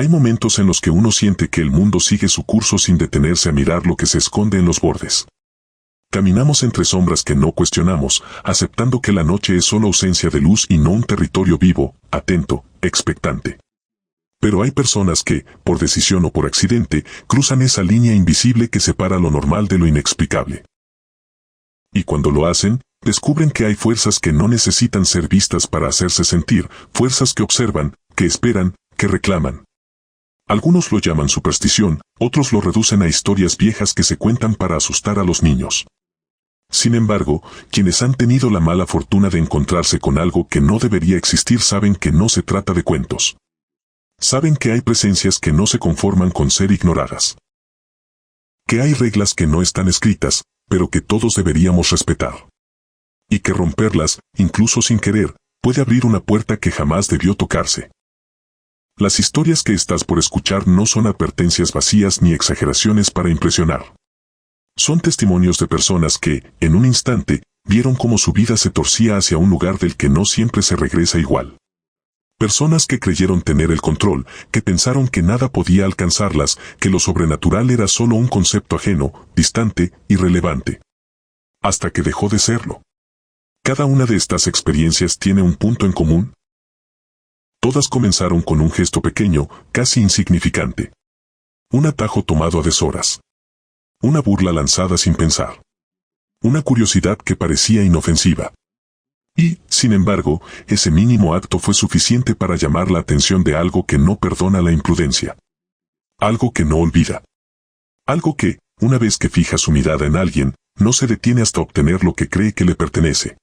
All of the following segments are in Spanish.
Hay momentos en los que uno siente que el mundo sigue su curso sin detenerse a mirar lo que se esconde en los bordes. Caminamos entre sombras que no cuestionamos, aceptando que la noche es solo ausencia de luz y no un territorio vivo, atento, expectante. Pero hay personas que, por decisión o por accidente, cruzan esa línea invisible que separa lo normal de lo inexplicable. Y cuando lo hacen, descubren que hay fuerzas que no necesitan ser vistas para hacerse sentir, fuerzas que observan, que esperan, que reclaman. Algunos lo llaman superstición, otros lo reducen a historias viejas que se cuentan para asustar a los niños. Sin embargo, quienes han tenido la mala fortuna de encontrarse con algo que no debería existir saben que no se trata de cuentos. Saben que hay presencias que no se conforman con ser ignoradas. Que hay reglas que no están escritas, pero que todos deberíamos respetar. Y que romperlas, incluso sin querer, puede abrir una puerta que jamás debió tocarse. Las historias que estás por escuchar no son advertencias vacías ni exageraciones para impresionar. Son testimonios de personas que, en un instante, vieron cómo su vida se torcía hacia un lugar del que no siempre se regresa igual. Personas que creyeron tener el control, que pensaron que nada podía alcanzarlas, que lo sobrenatural era solo un concepto ajeno, distante, irrelevante. Hasta que dejó de serlo. Cada una de estas experiencias tiene un punto en común. Todas comenzaron con un gesto pequeño, casi insignificante. Un atajo tomado a deshoras. Una burla lanzada sin pensar. Una curiosidad que parecía inofensiva. Y, sin embargo, ese mínimo acto fue suficiente para llamar la atención de algo que no perdona la imprudencia. Algo que no olvida. Algo que, una vez que fija su mirada en alguien, no se detiene hasta obtener lo que cree que le pertenece.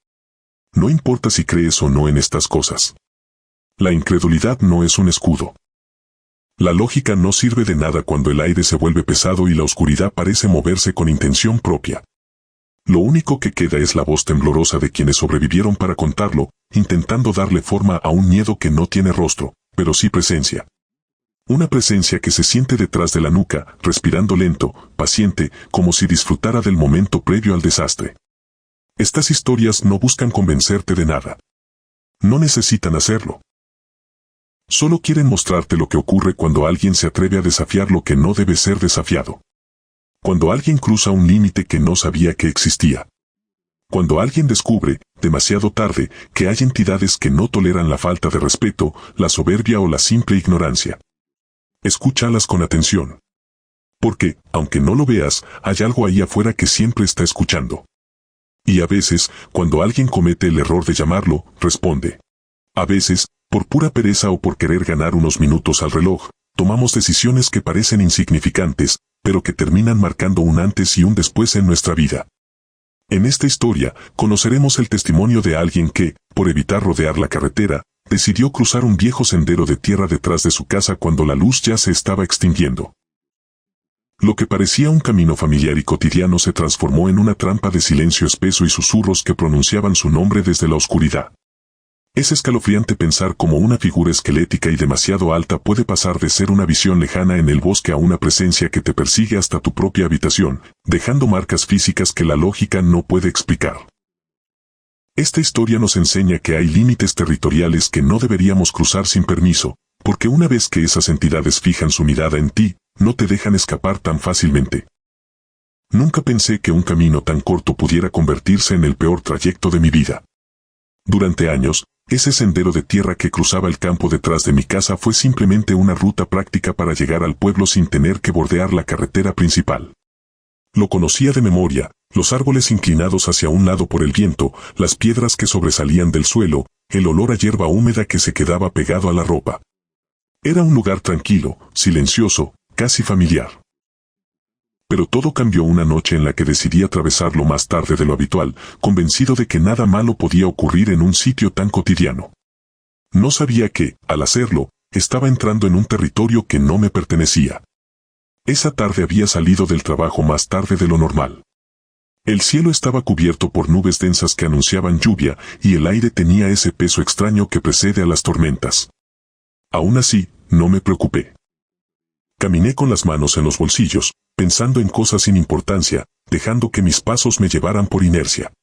No importa si crees o no en estas cosas. La incredulidad no es un escudo. La lógica no sirve de nada cuando el aire se vuelve pesado y la oscuridad parece moverse con intención propia. Lo único que queda es la voz temblorosa de quienes sobrevivieron para contarlo, intentando darle forma a un miedo que no tiene rostro, pero sí presencia. Una presencia que se siente detrás de la nuca, respirando lento, paciente, como si disfrutara del momento previo al desastre. Estas historias no buscan convencerte de nada. No necesitan hacerlo. Solo quieren mostrarte lo que ocurre cuando alguien se atreve a desafiar lo que no debe ser desafiado. Cuando alguien cruza un límite que no sabía que existía. Cuando alguien descubre, demasiado tarde, que hay entidades que no toleran la falta de respeto, la soberbia o la simple ignorancia. Escúchalas con atención. Porque, aunque no lo veas, hay algo ahí afuera que siempre está escuchando. Y a veces, cuando alguien comete el error de llamarlo, responde. A veces, por pura pereza o por querer ganar unos minutos al reloj, tomamos decisiones que parecen insignificantes, pero que terminan marcando un antes y un después en nuestra vida. En esta historia, conoceremos el testimonio de alguien que, por evitar rodear la carretera, decidió cruzar un viejo sendero de tierra detrás de su casa cuando la luz ya se estaba extinguiendo. Lo que parecía un camino familiar y cotidiano se transformó en una trampa de silencio espeso y susurros que pronunciaban su nombre desde la oscuridad. Es escalofriante pensar cómo una figura esquelética y demasiado alta puede pasar de ser una visión lejana en el bosque a una presencia que te persigue hasta tu propia habitación, dejando marcas físicas que la lógica no puede explicar. Esta historia nos enseña que hay límites territoriales que no deberíamos cruzar sin permiso, porque una vez que esas entidades fijan su mirada en ti, no te dejan escapar tan fácilmente. Nunca pensé que un camino tan corto pudiera convertirse en el peor trayecto de mi vida. Durante años, ese sendero de tierra que cruzaba el campo detrás de mi casa fue simplemente una ruta práctica para llegar al pueblo sin tener que bordear la carretera principal. Lo conocía de memoria, los árboles inclinados hacia un lado por el viento, las piedras que sobresalían del suelo, el olor a hierba húmeda que se quedaba pegado a la ropa. Era un lugar tranquilo, silencioso, casi familiar. Pero todo cambió una noche en la que decidí atravesarlo más tarde de lo habitual, convencido de que nada malo podía ocurrir en un sitio tan cotidiano. No sabía que, al hacerlo, estaba entrando en un territorio que no me pertenecía. Esa tarde había salido del trabajo más tarde de lo normal. El cielo estaba cubierto por nubes densas que anunciaban lluvia, y el aire tenía ese peso extraño que precede a las tormentas. Aún así, no me preocupé. Caminé con las manos en los bolsillos, pensando en cosas sin importancia, dejando que mis pasos me llevaran por inercia.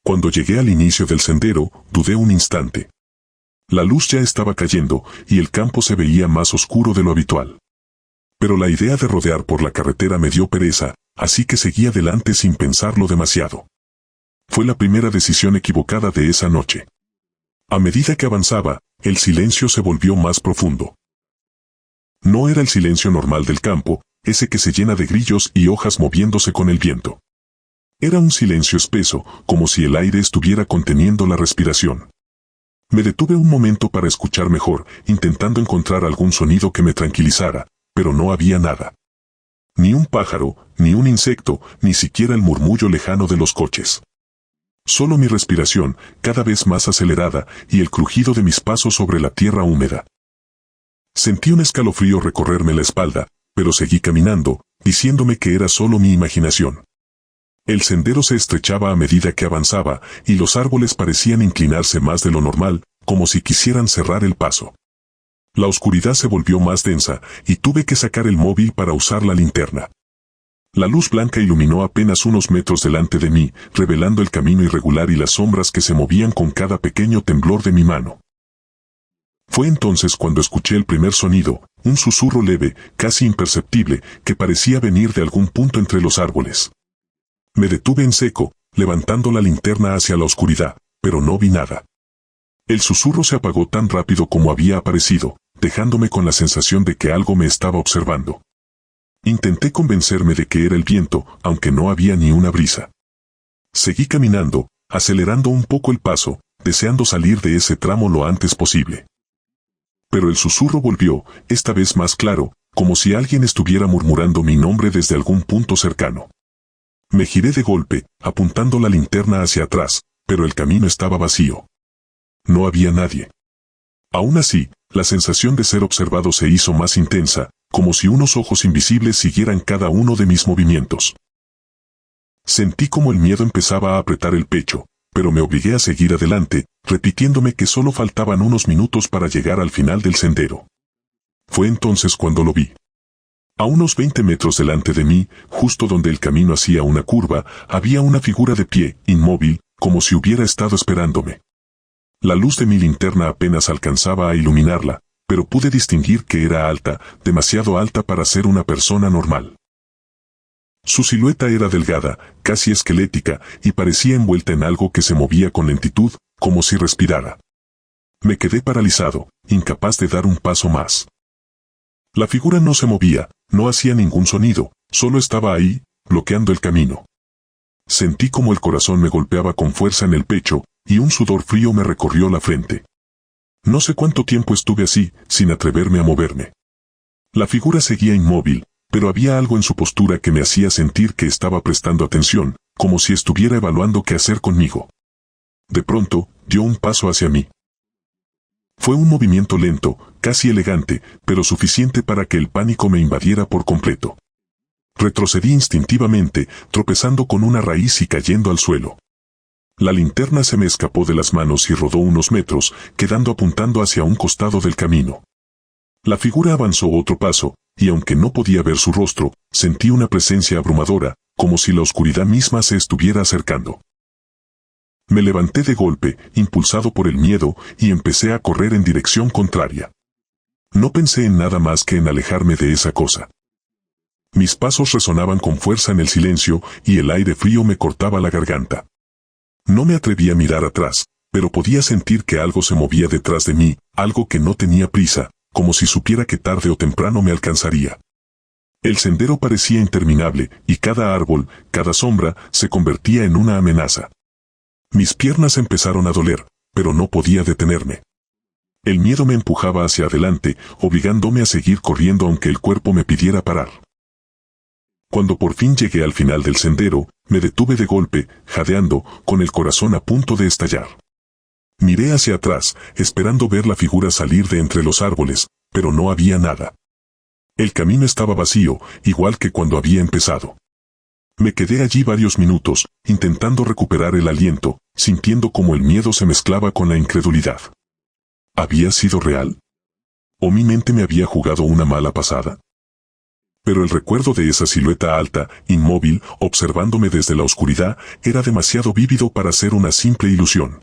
Cuando llegué al inicio del sendero, dudé un instante. La luz ya estaba cayendo y el campo se veía más oscuro de lo habitual. Pero la idea de rodear por la carretera me dio pereza, así que seguí adelante sin pensarlo demasiado. Fue la primera decisión equivocada de esa noche. A medida que avanzaba, el silencio se volvió más profundo. No era el silencio normal del campo, ese que se llena de grillos y hojas moviéndose con el viento. Era un silencio espeso, como si el aire estuviera conteniendo la respiración. Me detuve un momento para escuchar mejor, intentando encontrar algún sonido que me tranquilizara, pero no había nada. Ni un pájaro, ni un insecto, ni siquiera el murmullo lejano de los coches. Solo mi respiración, cada vez más acelerada, y el crujido de mis pasos sobre la tierra húmeda. Sentí un escalofrío recorrerme la espalda, pero seguí caminando, diciéndome que era solo mi imaginación. El sendero se estrechaba a medida que avanzaba, y los árboles parecían inclinarse más de lo normal, como si quisieran cerrar el paso. La oscuridad se volvió más densa, y tuve que sacar el móvil para usar la linterna. La luz blanca iluminó apenas unos metros delante de mí, revelando el camino irregular y las sombras que se movían con cada pequeño temblor de mi mano. Fue entonces cuando escuché el primer sonido, un susurro leve, casi imperceptible, que parecía venir de algún punto entre los árboles. Me detuve en seco, levantando la linterna hacia la oscuridad, pero no vi nada. El susurro se apagó tan rápido como había aparecido, dejándome con la sensación de que algo me estaba observando. Intenté convencerme de que era el viento, aunque no había ni una brisa. Seguí caminando, acelerando un poco el paso, deseando salir de ese tramo lo antes posible. Pero el susurro volvió, esta vez más claro, como si alguien estuviera murmurando mi nombre desde algún punto cercano. Me giré de golpe, apuntando la linterna hacia atrás, pero el camino estaba vacío. No había nadie. Aún así, la sensación de ser observado se hizo más intensa, como si unos ojos invisibles siguieran cada uno de mis movimientos. Sentí como el miedo empezaba a apretar el pecho, pero me obligué a seguir adelante, repitiéndome que solo faltaban unos minutos para llegar al final del sendero. Fue entonces cuando lo vi. A unos 20 metros delante de mí, justo donde el camino hacía una curva, había una figura de pie, inmóvil, como si hubiera estado esperándome. La luz de mi linterna apenas alcanzaba a iluminarla, pero pude distinguir que era alta, demasiado alta para ser una persona normal. Su silueta era delgada, casi esquelética, y parecía envuelta en algo que se movía con lentitud, como si respirara. Me quedé paralizado, incapaz de dar un paso más. La figura no se movía, no hacía ningún sonido, solo estaba ahí, bloqueando el camino. Sentí como el corazón me golpeaba con fuerza en el pecho, y un sudor frío me recorrió la frente. No sé cuánto tiempo estuve así, sin atreverme a moverme. La figura seguía inmóvil, pero había algo en su postura que me hacía sentir que estaba prestando atención, como si estuviera evaluando qué hacer conmigo. De pronto, dio un paso hacia mí. Fue un movimiento lento, casi elegante, pero suficiente para que el pánico me invadiera por completo. Retrocedí instintivamente, tropezando con una raíz y cayendo al suelo. La linterna se me escapó de las manos y rodó unos metros, quedando apuntando hacia un costado del camino. La figura avanzó otro paso, y aunque no podía ver su rostro, sentí una presencia abrumadora, como si la oscuridad misma se estuviera acercando. Me levanté de golpe, impulsado por el miedo, y empecé a correr en dirección contraria. No pensé en nada más que en alejarme de esa cosa. Mis pasos resonaban con fuerza en el silencio, y el aire frío me cortaba la garganta. No me atreví a mirar atrás, pero podía sentir que algo se movía detrás de mí, algo que no tenía prisa, como si supiera que tarde o temprano me alcanzaría. El sendero parecía interminable, y cada árbol, cada sombra, se convertía en una amenaza. Mis piernas empezaron a doler, pero no podía detenerme. El miedo me empujaba hacia adelante, obligándome a seguir corriendo aunque el cuerpo me pidiera parar. Cuando por fin llegué al final del sendero, me detuve de golpe, jadeando, con el corazón a punto de estallar. Miré hacia atrás, esperando ver la figura salir de entre los árboles, pero no había nada. El camino estaba vacío, igual que cuando había empezado. Me quedé allí varios minutos, intentando recuperar el aliento, sintiendo como el miedo se mezclaba con la incredulidad. ¿Había sido real? ¿O mi mente me había jugado una mala pasada? Pero el recuerdo de esa silueta alta, inmóvil, observándome desde la oscuridad, era demasiado vívido para ser una simple ilusión.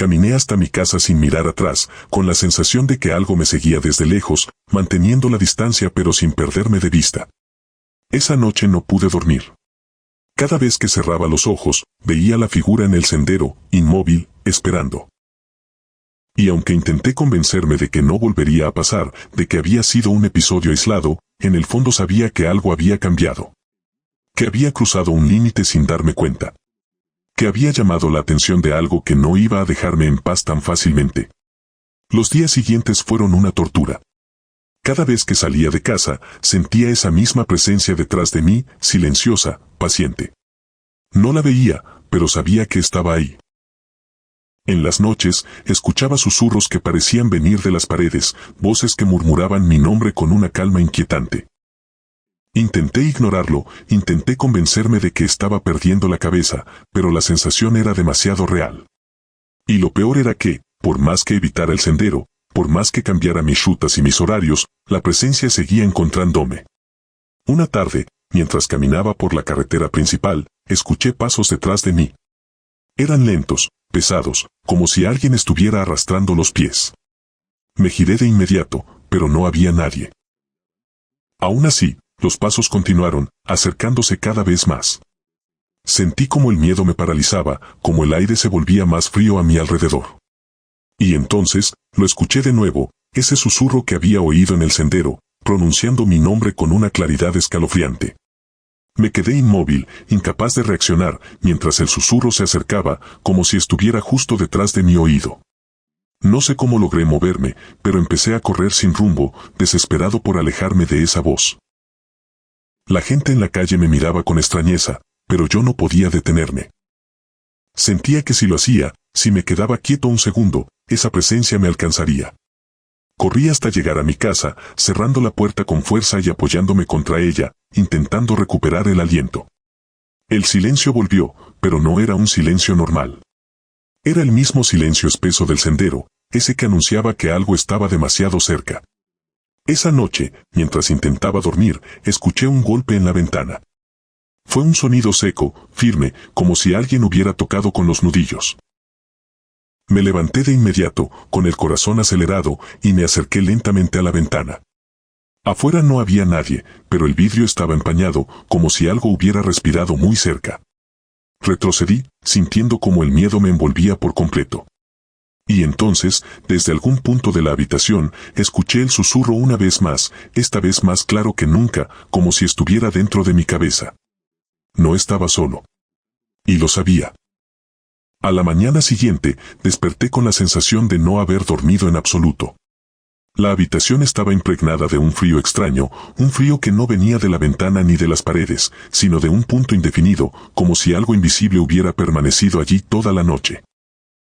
Caminé hasta mi casa sin mirar atrás, con la sensación de que algo me seguía desde lejos, manteniendo la distancia pero sin perderme de vista. Esa noche no pude dormir. Cada vez que cerraba los ojos, veía la figura en el sendero, inmóvil, esperando. Y aunque intenté convencerme de que no volvería a pasar, de que había sido un episodio aislado, en el fondo sabía que algo había cambiado. Que había cruzado un límite sin darme cuenta. Que había llamado la atención de algo que no iba a dejarme en paz tan fácilmente. Los días siguientes fueron una tortura. Cada vez que salía de casa, sentía esa misma presencia detrás de mí, silenciosa, paciente. No la veía, pero sabía que estaba ahí. En las noches, escuchaba susurros que parecían venir de las paredes, voces que murmuraban mi nombre con una calma inquietante. Intenté ignorarlo, intenté convencerme de que estaba perdiendo la cabeza, pero la sensación era demasiado real. Y lo peor era que, por más que evitara el sendero, por más que cambiara mis rutas y mis horarios, la presencia seguía encontrándome. Una tarde, mientras caminaba por la carretera principal, escuché pasos detrás de mí. Eran lentos, pesados, como si alguien estuviera arrastrando los pies. Me giré de inmediato, pero no había nadie. Aún así, los pasos continuaron, acercándose cada vez más. Sentí como el miedo me paralizaba, como el aire se volvía más frío a mi alrededor. Y entonces, lo escuché de nuevo, ese susurro que había oído en el sendero, pronunciando mi nombre con una claridad escalofriante. Me quedé inmóvil, incapaz de reaccionar, mientras el susurro se acercaba, como si estuviera justo detrás de mi oído. No sé cómo logré moverme, pero empecé a correr sin rumbo, desesperado por alejarme de esa voz. La gente en la calle me miraba con extrañeza, pero yo no podía detenerme. Sentía que si lo hacía, si me quedaba quieto un segundo, esa presencia me alcanzaría. Corrí hasta llegar a mi casa, cerrando la puerta con fuerza y apoyándome contra ella, intentando recuperar el aliento. El silencio volvió, pero no era un silencio normal. Era el mismo silencio espeso del sendero, ese que anunciaba que algo estaba demasiado cerca. Esa noche, mientras intentaba dormir, escuché un golpe en la ventana. Fue un sonido seco, firme, como si alguien hubiera tocado con los nudillos. Me levanté de inmediato, con el corazón acelerado, y me acerqué lentamente a la ventana. Afuera no había nadie, pero el vidrio estaba empañado, como si algo hubiera respirado muy cerca. Retrocedí, sintiendo como el miedo me envolvía por completo. Y entonces, desde algún punto de la habitación, escuché el susurro una vez más, esta vez más claro que nunca, como si estuviera dentro de mi cabeza. No estaba solo. Y lo sabía. A la mañana siguiente, desperté con la sensación de no haber dormido en absoluto. La habitación estaba impregnada de un frío extraño, un frío que no venía de la ventana ni de las paredes, sino de un punto indefinido, como si algo invisible hubiera permanecido allí toda la noche.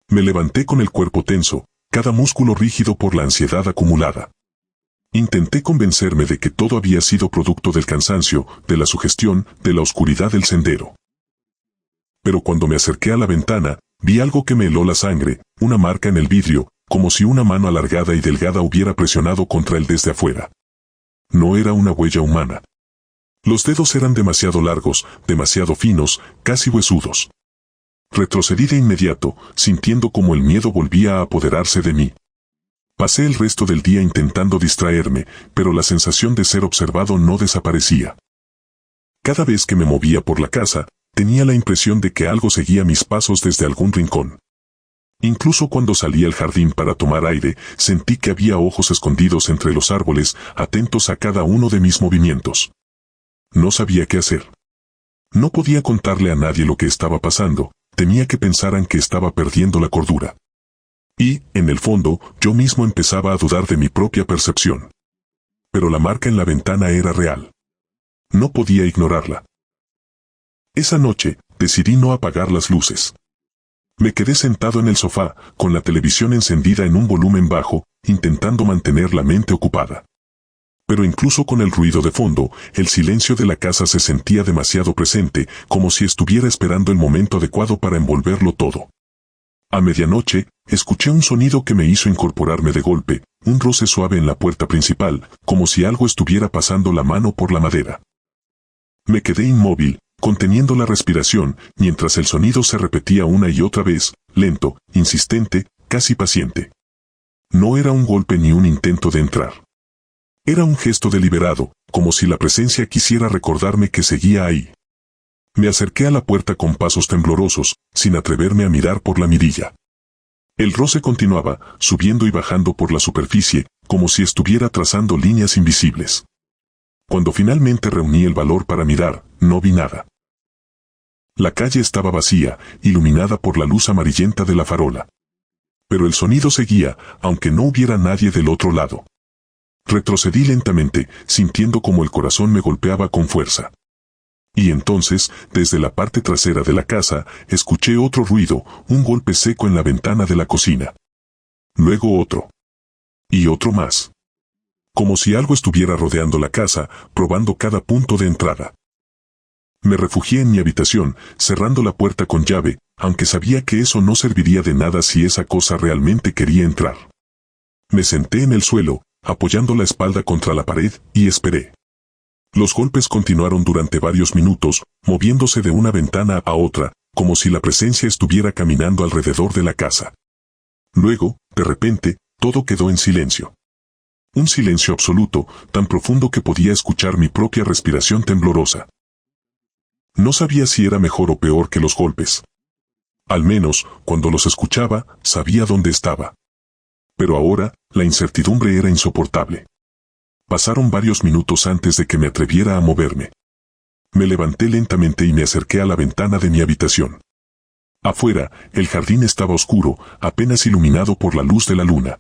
Me levanté con el cuerpo tenso, cada músculo rígido por la ansiedad acumulada. Intenté convencerme de que todo había sido producto del cansancio, de la sugestión, de la oscuridad del sendero. Pero cuando me acerqué a la ventana, vi algo que me heló la sangre, una marca en el vidrio, como si una mano alargada y delgada hubiera presionado contra él desde afuera. No era una huella humana. Los dedos eran demasiado largos, demasiado finos, casi huesudos. Retrocedí de inmediato, sintiendo como el miedo volvía a apoderarse de mí. Pasé el resto del día intentando distraerme, pero la sensación de ser observado no desaparecía. Cada vez que me movía por la casa, tenía la impresión de que algo seguía mis pasos desde algún rincón. Incluso cuando salí al jardín para tomar aire, sentí que había ojos escondidos entre los árboles, atentos a cada uno de mis movimientos. No sabía qué hacer. No podía contarle a nadie lo que estaba pasando, temía que pensaran que estaba perdiendo la cordura. Y, en el fondo, yo mismo empezaba a dudar de mi propia percepción. Pero la marca en la ventana era real. No podía ignorarla. Esa noche, decidí no apagar las luces. Me quedé sentado en el sofá, con la televisión encendida en un volumen bajo, intentando mantener la mente ocupada. Pero incluso con el ruido de fondo, el silencio de la casa se sentía demasiado presente, como si estuviera esperando el momento adecuado para envolverlo todo. A medianoche, escuché un sonido que me hizo incorporarme de golpe, un roce suave en la puerta principal, como si algo estuviera pasando la mano por la madera. Me quedé inmóvil, conteniendo la respiración, mientras el sonido se repetía una y otra vez, lento, insistente, casi paciente. No era un golpe ni un intento de entrar. Era un gesto deliberado, como si la presencia quisiera recordarme que seguía ahí. Me acerqué a la puerta con pasos temblorosos, sin atreverme a mirar por la mirilla. El roce continuaba, subiendo y bajando por la superficie, como si estuviera trazando líneas invisibles. Cuando finalmente reuní el valor para mirar, no vi nada. La calle estaba vacía, iluminada por la luz amarillenta de la farola. Pero el sonido seguía, aunque no hubiera nadie del otro lado. Retrocedí lentamente, sintiendo como el corazón me golpeaba con fuerza. Y entonces, desde la parte trasera de la casa, escuché otro ruido, un golpe seco en la ventana de la cocina. Luego otro. Y otro más. Como si algo estuviera rodeando la casa, probando cada punto de entrada. Me refugié en mi habitación, cerrando la puerta con llave, aunque sabía que eso no serviría de nada si esa cosa realmente quería entrar. Me senté en el suelo, apoyando la espalda contra la pared, y esperé. Los golpes continuaron durante varios minutos, moviéndose de una ventana a otra, como si la presencia estuviera caminando alrededor de la casa. Luego, de repente, todo quedó en silencio. Un silencio absoluto, tan profundo que podía escuchar mi propia respiración temblorosa. No sabía si era mejor o peor que los golpes. Al menos, cuando los escuchaba, sabía dónde estaba. Pero ahora, la incertidumbre era insoportable. Pasaron varios minutos antes de que me atreviera a moverme. Me levanté lentamente y me acerqué a la ventana de mi habitación. Afuera, el jardín estaba oscuro, apenas iluminado por la luz de la luna.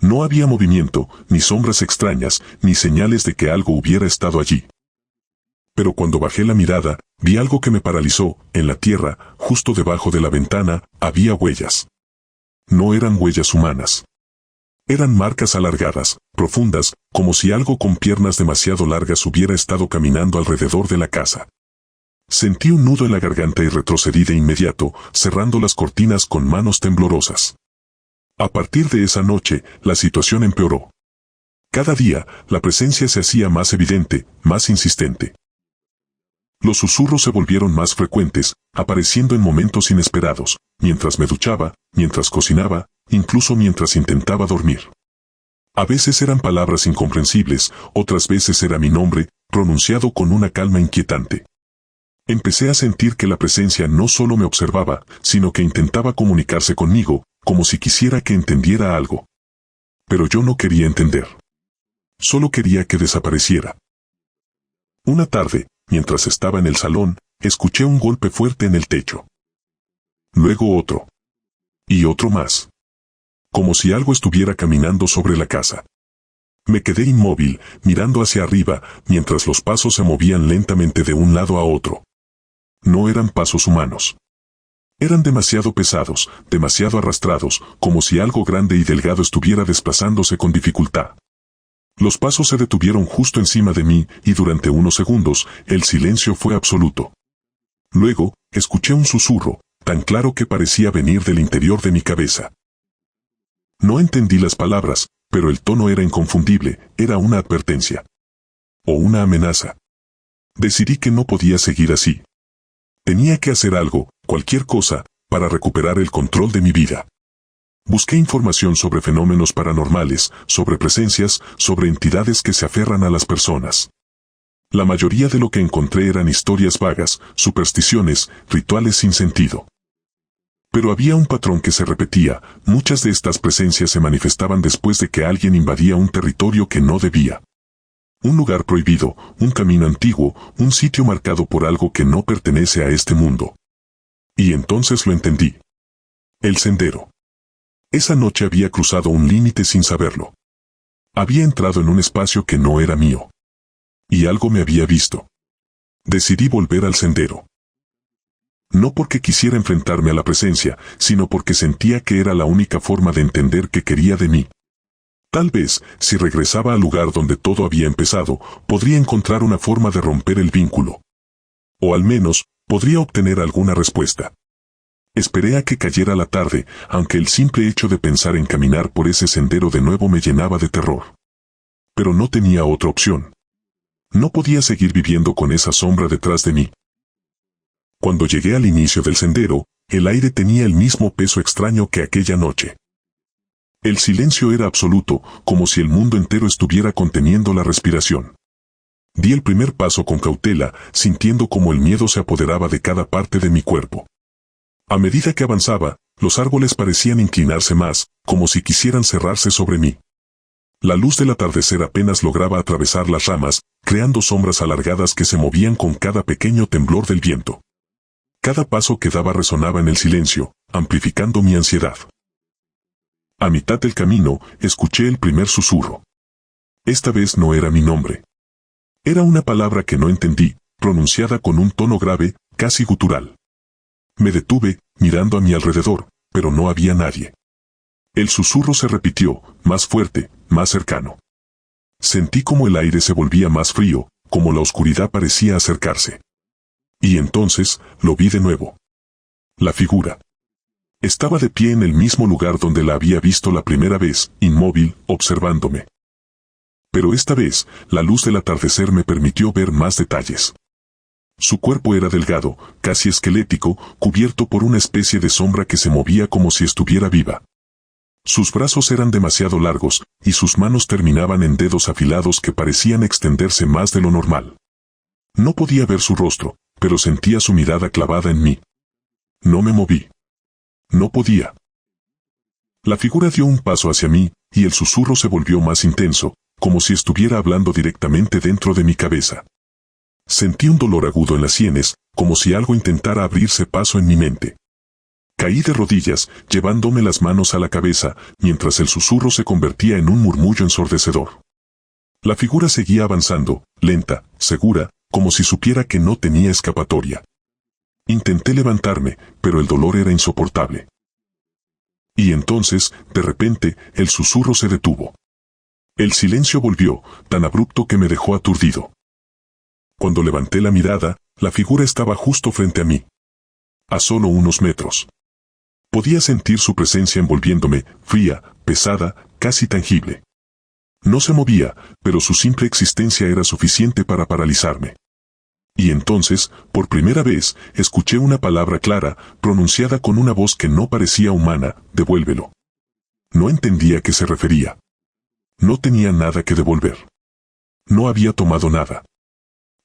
No había movimiento, ni sombras extrañas, ni señales de que algo hubiera estado allí. Pero cuando bajé la mirada, vi algo que me paralizó. En la tierra, justo debajo de la ventana, había huellas. No eran huellas humanas. Eran marcas alargadas, profundas, como si algo con piernas demasiado largas hubiera estado caminando alrededor de la casa. Sentí un nudo en la garganta y retrocedí de inmediato, cerrando las cortinas con manos temblorosas. A partir de esa noche, la situación empeoró. Cada día, la presencia se hacía más evidente, más insistente. Los susurros se volvieron más frecuentes, apareciendo en momentos inesperados, mientras me duchaba, mientras cocinaba, incluso mientras intentaba dormir. A veces eran palabras incomprensibles, otras veces era mi nombre, pronunciado con una calma inquietante. Empecé a sentir que la presencia no solo me observaba, sino que intentaba comunicarse conmigo, como si quisiera que entendiera algo. Pero yo no quería entender. Solo quería que desapareciera. Una tarde, mientras estaba en el salón, escuché un golpe fuerte en el techo. Luego otro. Y otro más. Como si algo estuviera caminando sobre la casa. Me quedé inmóvil, mirando hacia arriba, mientras los pasos se movían lentamente de un lado a otro. No eran pasos humanos. Eran demasiado pesados, demasiado arrastrados, como si algo grande y delgado estuviera desplazándose con dificultad. Los pasos se detuvieron justo encima de mí, y durante unos segundos, el silencio fue absoluto. Luego, escuché un susurro, tan claro que parecía venir del interior de mi cabeza. No entendí las palabras, pero el tono era inconfundible, era una advertencia. O una amenaza. Decidí que no podía seguir así. Tenía que hacer algo, cualquier cosa, para recuperar el control de mi vida. Busqué información sobre fenómenos paranormales, sobre presencias, sobre entidades que se aferran a las personas. La mayoría de lo que encontré eran historias vagas, supersticiones, rituales sin sentido. Pero había un patrón que se repetía, muchas de estas presencias se manifestaban después de que alguien invadía un territorio que no debía. Un lugar prohibido, un camino antiguo, un sitio marcado por algo que no pertenece a este mundo. Y entonces lo entendí. El sendero. Esa noche había cruzado un límite sin saberlo. Había entrado en un espacio que no era mío. Y algo me había visto. Decidí volver al sendero. No porque quisiera enfrentarme a la presencia, sino porque sentía que era la única forma de entender qué quería de mí. Tal vez, si regresaba al lugar donde todo había empezado, podría encontrar una forma de romper el vínculo. O al menos, podría obtener alguna respuesta. Esperé a que cayera la tarde, aunque el simple hecho de pensar en caminar por ese sendero de nuevo me llenaba de terror. Pero no tenía otra opción. No podía seguir viviendo con esa sombra detrás de mí. Cuando llegué al inicio del sendero, el aire tenía el mismo peso extraño que aquella noche. El silencio era absoluto, como si el mundo entero estuviera conteniendo la respiración. Di el primer paso con cautela, sintiendo como el miedo se apoderaba de cada parte de mi cuerpo. A medida que avanzaba, los árboles parecían inclinarse más, como si quisieran cerrarse sobre mí. La luz del atardecer apenas lograba atravesar las ramas, creando sombras alargadas que se movían con cada pequeño temblor del viento. Cada paso que daba resonaba en el silencio, amplificando mi ansiedad. A mitad del camino, escuché el primer susurro. Esta vez no era mi nombre. Era una palabra que no entendí, pronunciada con un tono grave, casi gutural. Me detuve, mirando a mi alrededor, pero no había nadie. El susurro se repitió, más fuerte, más cercano. Sentí como el aire se volvía más frío, como la oscuridad parecía acercarse. Y entonces, lo vi de nuevo. La figura. Estaba de pie en el mismo lugar donde la había visto la primera vez, inmóvil, observándome. Pero esta vez, la luz del atardecer me permitió ver más detalles. Su cuerpo era delgado, casi esquelético, cubierto por una especie de sombra que se movía como si estuviera viva. Sus brazos eran demasiado largos, y sus manos terminaban en dedos afilados que parecían extenderse más de lo normal. No podía ver su rostro, pero sentía su mirada clavada en mí. No me moví. No podía. La figura dio un paso hacia mí, y el susurro se volvió más intenso, como si estuviera hablando directamente dentro de mi cabeza. Sentí un dolor agudo en las sienes, como si algo intentara abrirse paso en mi mente. Caí de rodillas, llevándome las manos a la cabeza, mientras el susurro se convertía en un murmullo ensordecedor. La figura seguía avanzando, lenta, segura, como si supiera que no tenía escapatoria. Intenté levantarme, pero el dolor era insoportable. Y entonces, de repente, el susurro se detuvo. El silencio volvió, tan abrupto que me dejó aturdido. Cuando levanté la mirada, la figura estaba justo frente a mí. A solo unos metros. Podía sentir su presencia envolviéndome, fría, pesada, casi tangible. No se movía, pero su simple existencia era suficiente para paralizarme. Y entonces, por primera vez, escuché una palabra clara, pronunciada con una voz que no parecía humana: devuélvelo. No entendía a qué se refería. No tenía nada que devolver. No había tomado nada.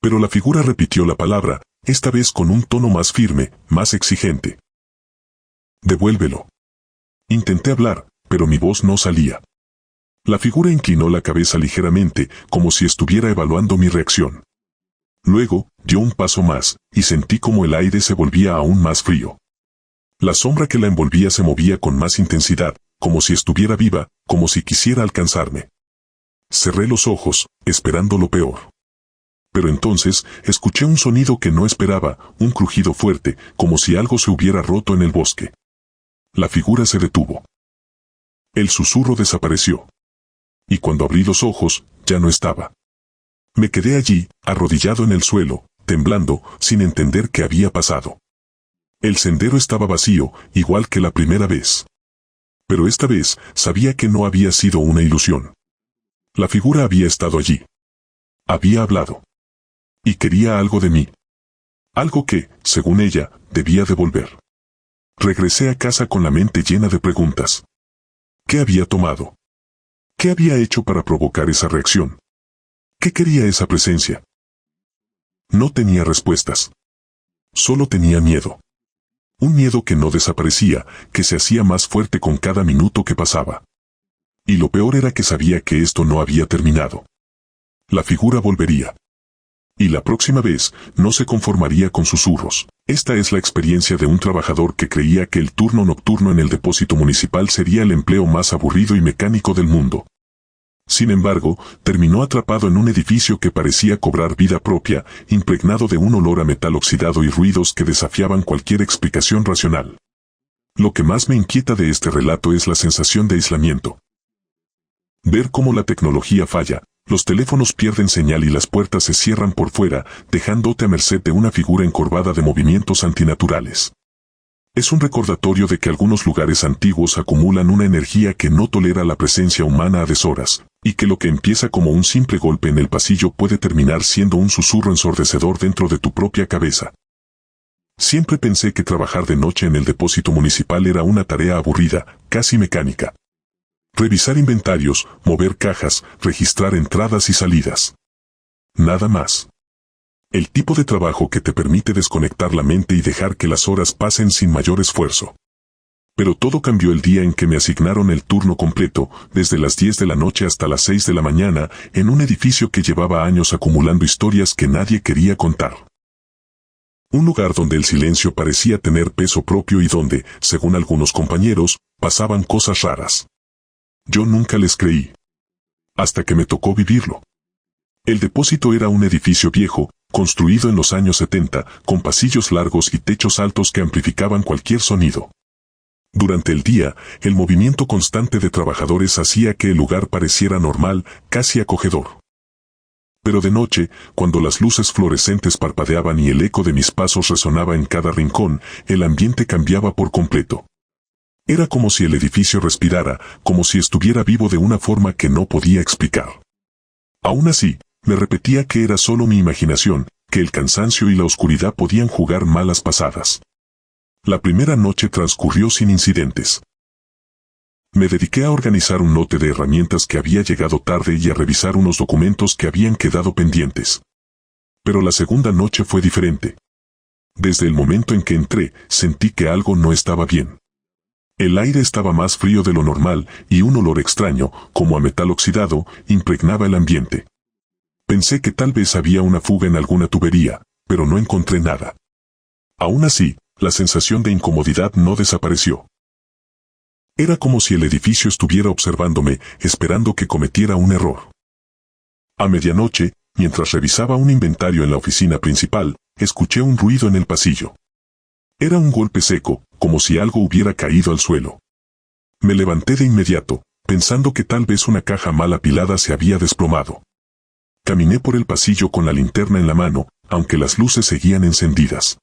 Pero la figura repitió la palabra, esta vez con un tono más firme, más exigente. Devuélvelo. Intenté hablar, pero mi voz no salía. La figura inclinó la cabeza ligeramente, como si estuviera evaluando mi reacción. Luego, dio un paso más, y sentí como el aire se volvía aún más frío. La sombra que la envolvía se movía con más intensidad, como si estuviera viva, como si quisiera alcanzarme. Cerré los ojos, esperando lo peor. Pero entonces, escuché un sonido que no esperaba, un crujido fuerte, como si algo se hubiera roto en el bosque. La figura se detuvo. El susurro desapareció. Y cuando abrí los ojos, ya no estaba. Me quedé allí, arrodillado en el suelo, temblando, sin entender qué había pasado. El sendero estaba vacío, igual que la primera vez. Pero esta vez, sabía que no había sido una ilusión. La figura había estado allí. Había hablado. Y quería algo de mí. Algo que, según ella, debía devolver. Regresé a casa con la mente llena de preguntas. ¿Qué había tomado? ¿Qué había hecho para provocar esa reacción? ¿Qué quería esa presencia? No tenía respuestas. Solo tenía miedo. Un miedo que no desaparecía, que se hacía más fuerte con cada minuto que pasaba. Y lo peor era que sabía que esto no había terminado. La figura volvería. Y la próxima vez, no se conformaría con susurros. Esta es la experiencia de un trabajador que creía que el turno nocturno en el depósito municipal sería el empleo más aburrido y mecánico del mundo. Sin embargo, terminó atrapado en un edificio que parecía cobrar vida propia, impregnado de un olor a metal oxidado y ruidos que desafiaban cualquier explicación racional. Lo que más me inquieta de este relato es la sensación de aislamiento. Ver cómo la tecnología falla, los teléfonos pierden señal y las puertas se cierran por fuera, dejándote a merced de una figura encorvada de movimientos antinaturales. Es un recordatorio de que algunos lugares antiguos acumulan una energía que no tolera la presencia humana a deshoras, y que lo que empieza como un simple golpe en el pasillo puede terminar siendo un susurro ensordecedor dentro de tu propia cabeza. Siempre pensé que trabajar de noche en el depósito municipal era una tarea aburrida, casi mecánica. Revisar inventarios, mover cajas, registrar entradas y salidas. Nada más. El tipo de trabajo que te permite desconectar la mente y dejar que las horas pasen sin mayor esfuerzo. Pero todo cambió el día en que me asignaron el turno completo, desde las 10 de la noche hasta las 6 de la mañana, en un edificio que llevaba años acumulando historias que nadie quería contar. Un lugar donde el silencio parecía tener peso propio y donde, según algunos compañeros, pasaban cosas raras. Yo nunca les creí. Hasta que me tocó vivirlo. El depósito era un edificio viejo, construido en los años 70, con pasillos largos y techos altos que amplificaban cualquier sonido. Durante el día, el movimiento constante de trabajadores hacía que el lugar pareciera normal, casi acogedor. Pero de noche, cuando las luces fluorescentes parpadeaban y el eco de mis pasos resonaba en cada rincón, el ambiente cambiaba por completo. Era como si el edificio respirara, como si estuviera vivo de una forma que no podía explicar. Aún así, me repetía que era solo mi imaginación, que el cansancio y la oscuridad podían jugar malas pasadas. La primera noche transcurrió sin incidentes. Me dediqué a organizar un lote de herramientas que había llegado tarde y a revisar unos documentos que habían quedado pendientes. Pero la segunda noche fue diferente. Desde el momento en que entré, sentí que algo no estaba bien. El aire estaba más frío de lo normal y un olor extraño, como a metal oxidado, impregnaba el ambiente. Pensé que tal vez había una fuga en alguna tubería, pero no encontré nada. Aún así, la sensación de incomodidad no desapareció. Era como si el edificio estuviera observándome, esperando que cometiera un error. A medianoche, mientras revisaba un inventario en la oficina principal, escuché un ruido en el pasillo. Era un golpe seco, como si algo hubiera caído al suelo. Me levanté de inmediato, pensando que tal vez una caja mal apilada se había desplomado. Caminé por el pasillo con la linterna en la mano, aunque las luces seguían encendidas.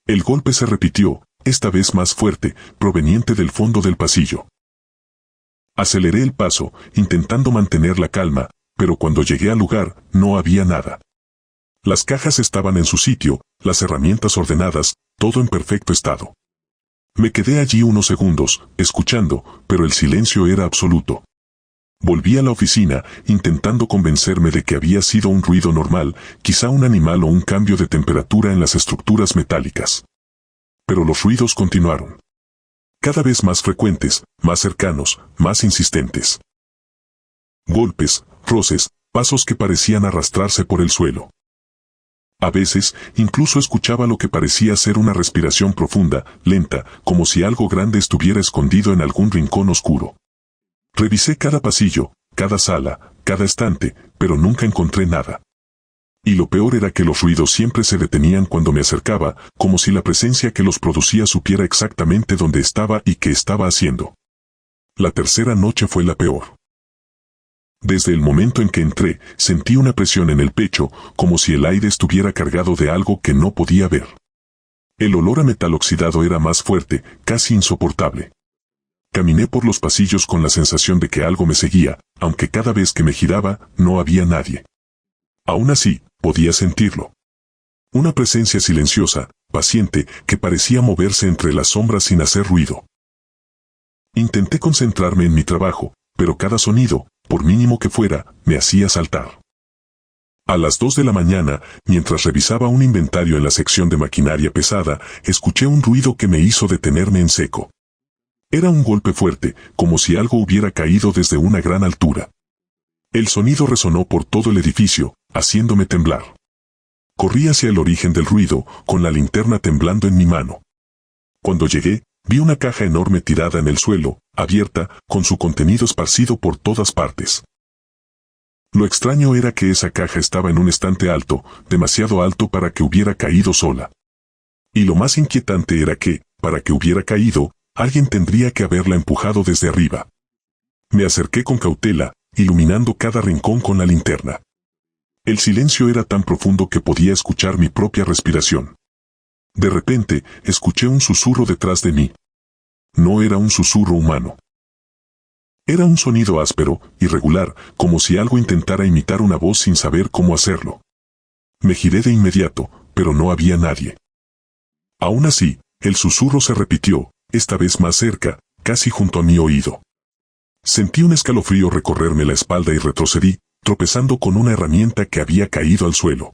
El golpe se repitió, esta vez más fuerte, proveniente del fondo del pasillo. Aceleré el paso, intentando mantener la calma, pero cuando llegué al lugar, no había nada. Las cajas estaban en su sitio, las herramientas ordenadas, todo en perfecto estado. Me quedé allí unos segundos, escuchando, pero el silencio era absoluto. Volví a la oficina, intentando convencerme de que había sido un ruido normal, quizá un animal o un cambio de temperatura en las estructuras metálicas. Pero los ruidos continuaron. Cada vez más frecuentes, más cercanos, más insistentes. Golpes, roces, pasos que parecían arrastrarse por el suelo. A veces, incluso escuchaba lo que parecía ser una respiración profunda, lenta, como si algo grande estuviera escondido en algún rincón oscuro. Revisé cada pasillo, cada sala, cada estante, pero nunca encontré nada. Y lo peor era que los ruidos siempre se detenían cuando me acercaba, como si la presencia que los producía supiera exactamente dónde estaba y qué estaba haciendo. La tercera noche fue la peor. Desde el momento en que entré, sentí una presión en el pecho, como si el aire estuviera cargado de algo que no podía ver. El olor a metal oxidado era más fuerte, casi insoportable. Caminé por los pasillos con la sensación de que algo me seguía, aunque cada vez que me giraba, no había nadie. Aún así, podía sentirlo. Una presencia silenciosa, paciente, que parecía moverse entre las sombras sin hacer ruido. Intenté concentrarme en mi trabajo, pero cada sonido, por mínimo que fuera, me hacía saltar. A las 2 de la mañana, mientras revisaba un inventario en la sección de maquinaria pesada, escuché un ruido que me hizo detenerme en seco. Era un golpe fuerte, como si algo hubiera caído desde una gran altura. El sonido resonó por todo el edificio, haciéndome temblar. Corrí hacia el origen del ruido, con la linterna temblando en mi mano. Cuando llegué, vi una caja enorme tirada en el suelo, abierta, con su contenido esparcido por todas partes. Lo extraño era que esa caja estaba en un estante alto, demasiado alto para que hubiera caído sola. Y lo más inquietante era que, para que hubiera caído, alguien tendría que haberla empujado desde arriba. Me acerqué con cautela, iluminando cada rincón con la linterna. El silencio era tan profundo que podía escuchar mi propia respiración. De repente, escuché un susurro detrás de mí. No era un susurro humano. Era un sonido áspero, irregular, como si algo intentara imitar una voz sin saber cómo hacerlo. Me giré de inmediato, pero no había nadie. Aún así, el susurro se repitió, esta vez más cerca, casi junto a mi oído. Sentí un escalofrío recorrerme la espalda y retrocedí, tropezando con una herramienta que había caído al suelo.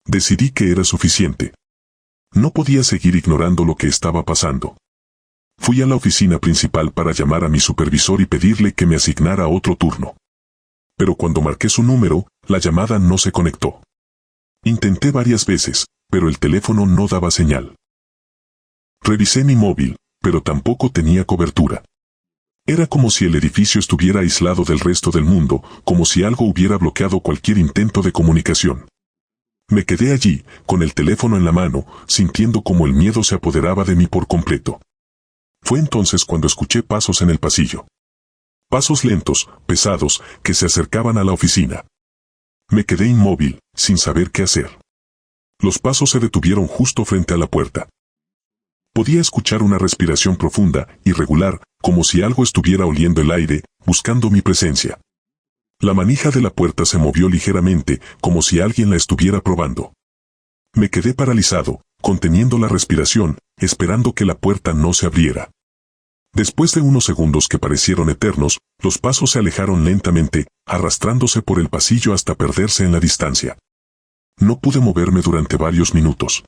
Decidí que era suficiente. No podía seguir ignorando lo que estaba pasando. Fui a la oficina principal para llamar a mi supervisor y pedirle que me asignara otro turno. Pero cuando marqué su número, la llamada no se conectó. Intenté varias veces, pero el teléfono no daba señal. Revisé mi móvil, pero tampoco tenía cobertura. Era como si el edificio estuviera aislado del resto del mundo, como si algo hubiera bloqueado cualquier intento de comunicación. Me quedé allí, con el teléfono en la mano, sintiendo como el miedo se apoderaba de mí por completo. Fue entonces cuando escuché pasos en el pasillo. Pasos lentos, pesados, que se acercaban a la oficina. Me quedé inmóvil, sin saber qué hacer. Los pasos se detuvieron justo frente a la puerta. Podía escuchar una respiración profunda, irregular, como si algo estuviera oliendo el aire, buscando mi presencia. La manija de la puerta se movió ligeramente, como si alguien la estuviera probando. Me quedé paralizado, conteniendo la respiración, esperando que la puerta no se abriera. Después de unos segundos que parecieron eternos, los pasos se alejaron lentamente, arrastrándose por el pasillo hasta perderse en la distancia. No pude moverme durante varios minutos.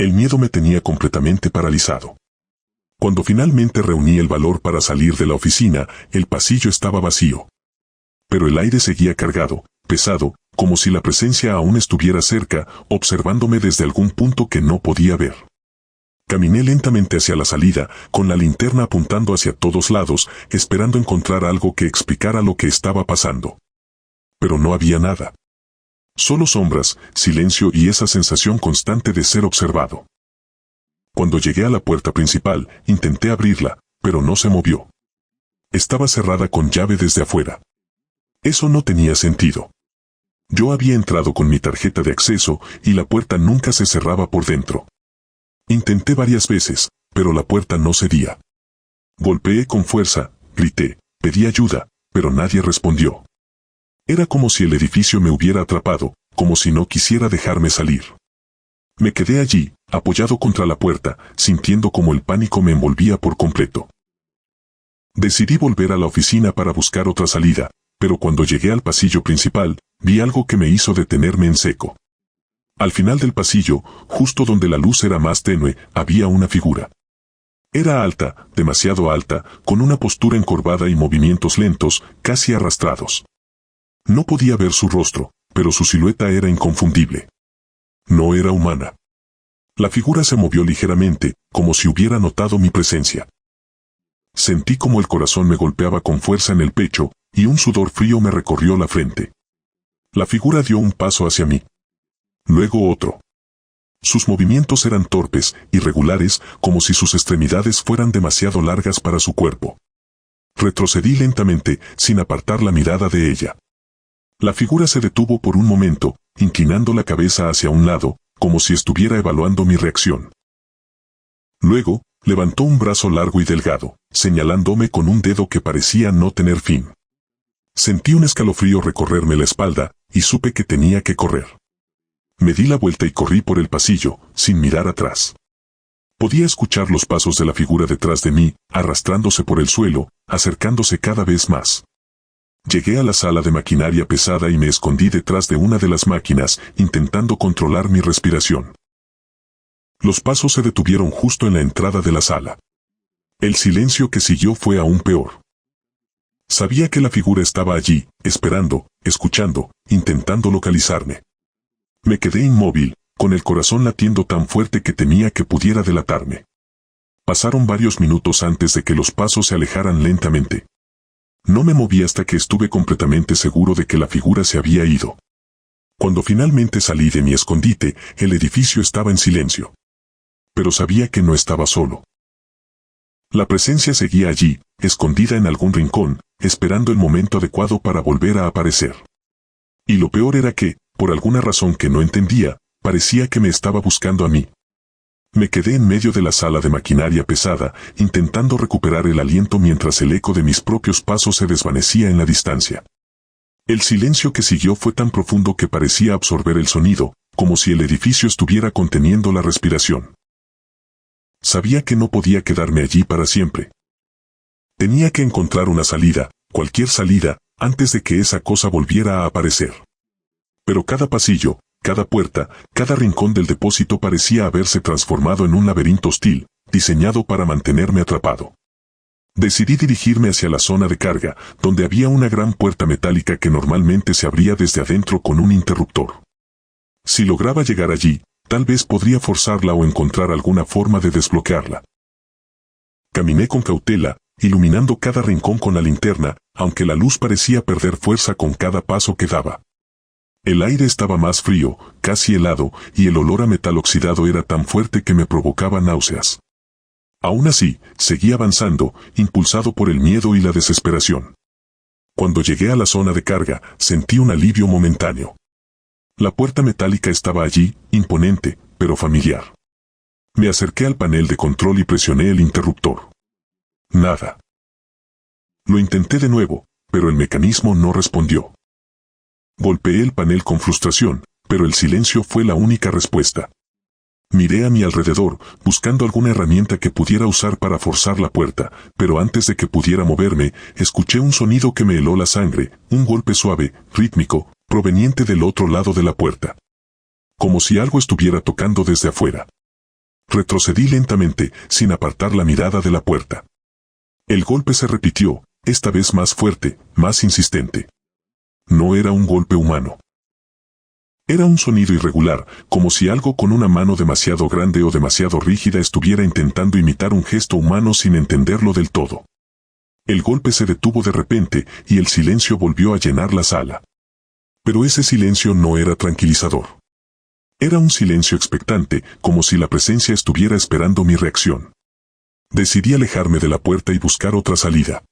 El miedo me tenía completamente paralizado. Cuando finalmente reuní el valor para salir de la oficina, el pasillo estaba vacío. Pero el aire seguía cargado, pesado, como si la presencia aún estuviera cerca, observándome desde algún punto que no podía ver. Caminé lentamente hacia la salida, con la linterna apuntando hacia todos lados, esperando encontrar algo que explicara lo que estaba pasando. Pero no había nada. Solo sombras, silencio y esa sensación constante de ser observado. Cuando llegué a la puerta principal, intenté abrirla, pero no se movió. Estaba cerrada con llave desde afuera. Eso no tenía sentido. Yo había entrado con mi tarjeta de acceso y la puerta nunca se cerraba por dentro. Intenté varias veces, pero la puerta no cedía. Golpeé con fuerza, grité, pedí ayuda, pero nadie respondió. Era como si el edificio me hubiera atrapado, como si no quisiera dejarme salir. Me quedé allí, apoyado contra la puerta, sintiendo como el pánico me envolvía por completo. Decidí volver a la oficina para buscar otra salida, pero cuando llegué al pasillo principal, vi algo que me hizo detenerme en seco. Al final del pasillo, justo donde la luz era más tenue, había una figura. Era alta, demasiado alta, con una postura encorvada y movimientos lentos, casi arrastrados. No podía ver su rostro, pero su silueta era inconfundible. No era humana. La figura se movió ligeramente, como si hubiera notado mi presencia. Sentí como el corazón me golpeaba con fuerza en el pecho, y un sudor frío me recorrió la frente. La figura dio un paso hacia mí. Luego otro. Sus movimientos eran torpes, irregulares, como si sus extremidades fueran demasiado largas para su cuerpo. Retrocedí lentamente, sin apartar la mirada de ella. La figura se detuvo por un momento, inclinando la cabeza hacia un lado, como si estuviera evaluando mi reacción. Luego, levantó un brazo largo y delgado, señalándome con un dedo que parecía no tener fin. Sentí un escalofrío recorrerme la espalda, y supe que tenía que correr. Me di la vuelta y corrí por el pasillo, sin mirar atrás. Podía escuchar los pasos de la figura detrás de mí, arrastrándose por el suelo, acercándose cada vez más. Llegué a la sala de maquinaria pesada y me escondí detrás de una de las máquinas, intentando controlar mi respiración. Los pasos se detuvieron justo en la entrada de la sala. El silencio que siguió fue aún peor. Sabía que la figura estaba allí, esperando, escuchando, intentando localizarme. Me quedé inmóvil, con el corazón latiendo tan fuerte que temía que pudiera delatarme. Pasaron varios minutos antes de que los pasos se alejaran lentamente. No me moví hasta que estuve completamente seguro de que la figura se había ido. Cuando finalmente salí de mi escondite, el edificio estaba en silencio. Pero sabía que no estaba solo. La presencia seguía allí, escondida en algún rincón, esperando el momento adecuado para volver a aparecer. Y lo peor era que, por alguna razón que no entendía, parecía que me estaba buscando a mí. Me quedé en medio de la sala de maquinaria pesada, intentando recuperar el aliento mientras el eco de mis propios pasos se desvanecía en la distancia. El silencio que siguió fue tan profundo que parecía absorber el sonido, como si el edificio estuviera conteniendo la respiración. Sabía que no podía quedarme allí para siempre. Tenía que encontrar una salida, cualquier salida, antes de que esa cosa volviera a aparecer. Pero cada pasillo, cada puerta, cada rincón del depósito parecía haberse transformado en un laberinto hostil, diseñado para mantenerme atrapado. Decidí dirigirme hacia la zona de carga, donde había una gran puerta metálica que normalmente se abría desde adentro con un interruptor. Si lograba llegar allí, tal vez podría forzarla o encontrar alguna forma de desbloquearla. Caminé con cautela, iluminando cada rincón con la linterna, aunque la luz parecía perder fuerza con cada paso que daba. El aire estaba más frío, casi helado, y el olor a metal oxidado era tan fuerte que me provocaba náuseas. Aún así, seguí avanzando, impulsado por el miedo y la desesperación. Cuando llegué a la zona de carga, sentí un alivio momentáneo. La puerta metálica estaba allí, imponente, pero familiar. Me acerqué al panel de control y presioné el interruptor. Nada. Lo intenté de nuevo, pero el mecanismo no respondió. Golpeé el panel con frustración, pero el silencio fue la única respuesta. Miré a mi alrededor, buscando alguna herramienta que pudiera usar para forzar la puerta, pero antes de que pudiera moverme, escuché un sonido que me heló la sangre, un golpe suave, rítmico, proveniente del otro lado de la puerta. Como si algo estuviera tocando desde afuera. Retrocedí lentamente, sin apartar la mirada de la puerta. El golpe se repitió, esta vez más fuerte, más insistente. No era un golpe humano. Era un sonido irregular, como si algo con una mano demasiado grande o demasiado rígida estuviera intentando imitar un gesto humano sin entenderlo del todo. El golpe se detuvo de repente y el silencio volvió a llenar la sala. Pero ese silencio no era tranquilizador. Era un silencio expectante, como si la presencia estuviera esperando mi reacción. Decidí alejarme de la puerta y buscar otra salida.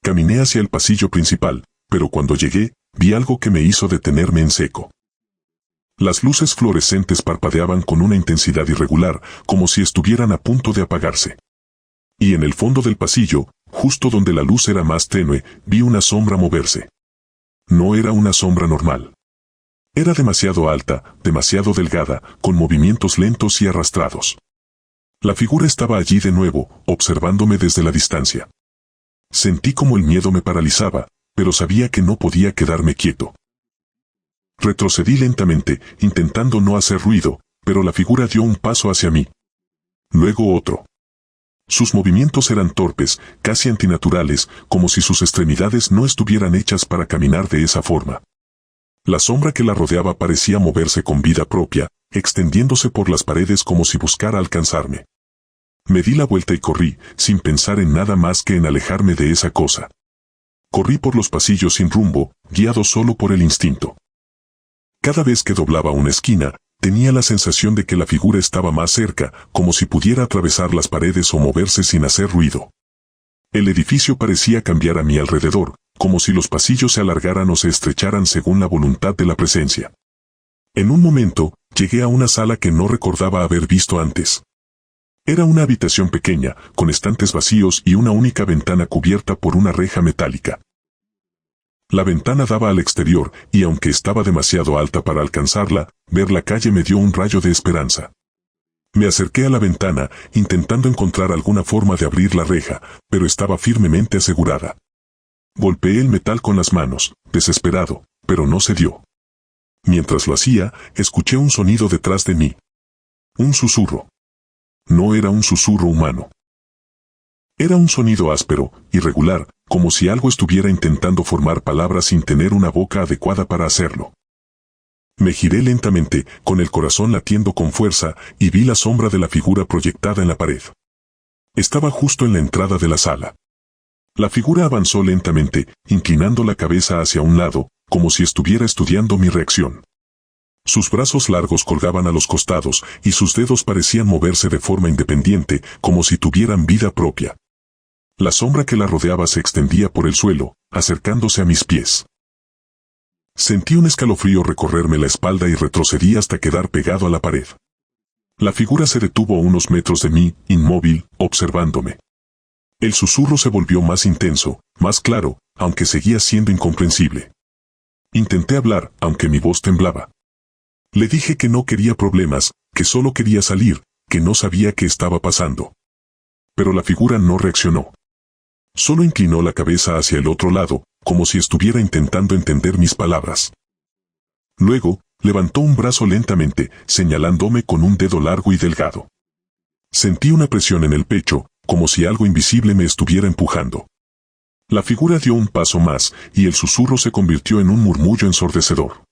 Caminé hacia el pasillo principal, pero cuando llegué, vi algo que me hizo detenerme en seco. Las luces fluorescentes parpadeaban con una intensidad irregular, como si estuvieran a punto de apagarse. Y en el fondo del pasillo, justo donde la luz era más tenue, vi una sombra moverse. No era una sombra normal. Era demasiado alta, demasiado delgada, con movimientos lentos y arrastrados. La figura estaba allí de nuevo, observándome desde la distancia. Sentí como el miedo me paralizaba, pero sabía que no podía quedarme quieto. Retrocedí lentamente, intentando no hacer ruido, pero la figura dio un paso hacia mí. Luego otro. Sus movimientos eran torpes, casi antinaturales, como si sus extremidades no estuvieran hechas para caminar de esa forma. La sombra que la rodeaba parecía moverse con vida propia, extendiéndose por las paredes como si buscara alcanzarme. Me di la vuelta y corrí, sin pensar en nada más que en alejarme de esa cosa. Corrí por los pasillos sin rumbo, guiado solo por el instinto. Cada vez que doblaba una esquina, tenía la sensación de que la figura estaba más cerca, como si pudiera atravesar las paredes o moverse sin hacer ruido. El edificio parecía cambiar a mi alrededor, como si los pasillos se alargaran o se estrecharan según la voluntad de la presencia. En un momento, llegué a una sala que no recordaba haber visto antes. Era una habitación pequeña, con estantes vacíos y una única ventana cubierta por una reja metálica. La ventana daba al exterior, y aunque estaba demasiado alta para alcanzarla, ver la calle me dio un rayo de esperanza. Me acerqué a la ventana, intentando encontrar alguna forma de abrir la reja, pero estaba firmemente asegurada. Golpeé el metal con las manos, desesperado, pero no se dio. Mientras lo hacía, escuché un sonido detrás de mí. Un susurro. No era un susurro humano. Era un sonido áspero, irregular, como si algo estuviera intentando formar palabras sin tener una boca adecuada para hacerlo. Me giré lentamente, con el corazón latiendo con fuerza, y vi la sombra de la figura proyectada en la pared. Estaba justo en la entrada de la sala. La figura avanzó lentamente, inclinando la cabeza hacia un lado, como si estuviera estudiando mi reacción. Sus brazos largos colgaban a los costados, y sus dedos parecían moverse de forma independiente, como si tuvieran vida propia. La sombra que la rodeaba se extendía por el suelo, acercándose a mis pies. Sentí un escalofrío recorrerme la espalda y retrocedí hasta quedar pegado a la pared. La figura se detuvo a unos metros de mí, inmóvil, observándome. El susurro se volvió más intenso, más claro, aunque seguía siendo incomprensible. Intenté hablar, aunque mi voz temblaba. Le dije que no quería problemas, que solo quería salir, que no sabía qué estaba pasando. Pero la figura no reaccionó. Solo inclinó la cabeza hacia el otro lado, como si estuviera intentando entender mis palabras. Luego, levantó un brazo lentamente, señalándome con un dedo largo y delgado. Sentí una presión en el pecho, como si algo invisible me estuviera empujando. La figura dio un paso más, y el susurro se convirtió en un murmullo ensordecedor.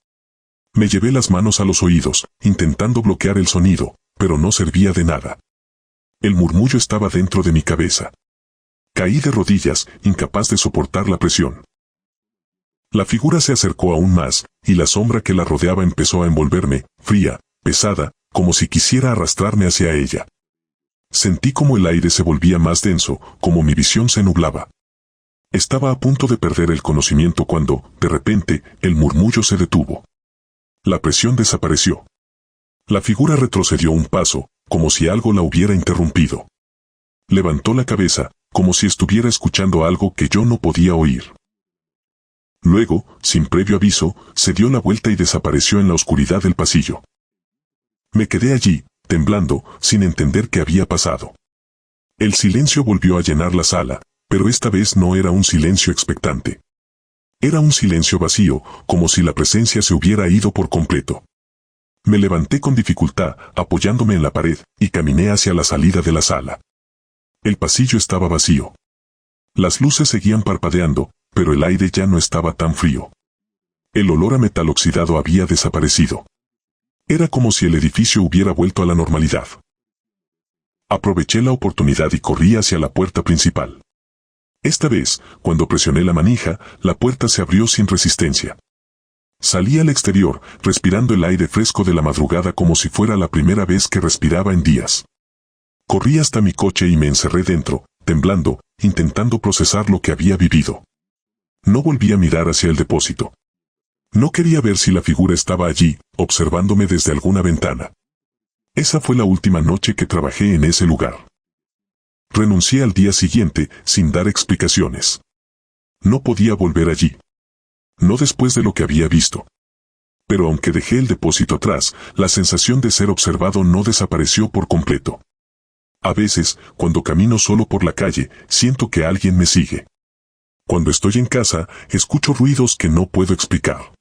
Me llevé las manos a los oídos, intentando bloquear el sonido, pero no servía de nada. El murmullo estaba dentro de mi cabeza. Caí de rodillas, incapaz de soportar la presión. La figura se acercó aún más, y la sombra que la rodeaba empezó a envolverme, fría, pesada, como si quisiera arrastrarme hacia ella. Sentí como el aire se volvía más denso, como mi visión se nublaba. Estaba a punto de perder el conocimiento cuando, de repente, el murmullo se detuvo. La presión desapareció. La figura retrocedió un paso, como si algo la hubiera interrumpido. Levantó la cabeza, como si estuviera escuchando algo que yo no podía oír. Luego, sin previo aviso, se dio la vuelta y desapareció en la oscuridad del pasillo. Me quedé allí, temblando, sin entender qué había pasado. El silencio volvió a llenar la sala, pero esta vez no era un silencio expectante. Era un silencio vacío, como si la presencia se hubiera ido por completo. Me levanté con dificultad, apoyándome en la pared, y caminé hacia la salida de la sala. El pasillo estaba vacío. Las luces seguían parpadeando, pero el aire ya no estaba tan frío. El olor a metal oxidado había desaparecido. Era como si el edificio hubiera vuelto a la normalidad. Aproveché la oportunidad y corrí hacia la puerta principal. Esta vez, cuando presioné la manija, la puerta se abrió sin resistencia. Salí al exterior, respirando el aire fresco de la madrugada como si fuera la primera vez que respiraba en días. Corrí hasta mi coche y me encerré dentro, temblando, intentando procesar lo que había vivido. No volví a mirar hacia el depósito. No quería ver si la figura estaba allí, observándome desde alguna ventana. Esa fue la última noche que trabajé en ese lugar. Renuncié al día siguiente, sin dar explicaciones. No podía volver allí. No después de lo que había visto. Pero aunque dejé el depósito atrás, la sensación de ser observado no desapareció por completo. A veces, cuando camino solo por la calle, siento que alguien me sigue. Cuando estoy en casa, escucho ruidos que no puedo explicar.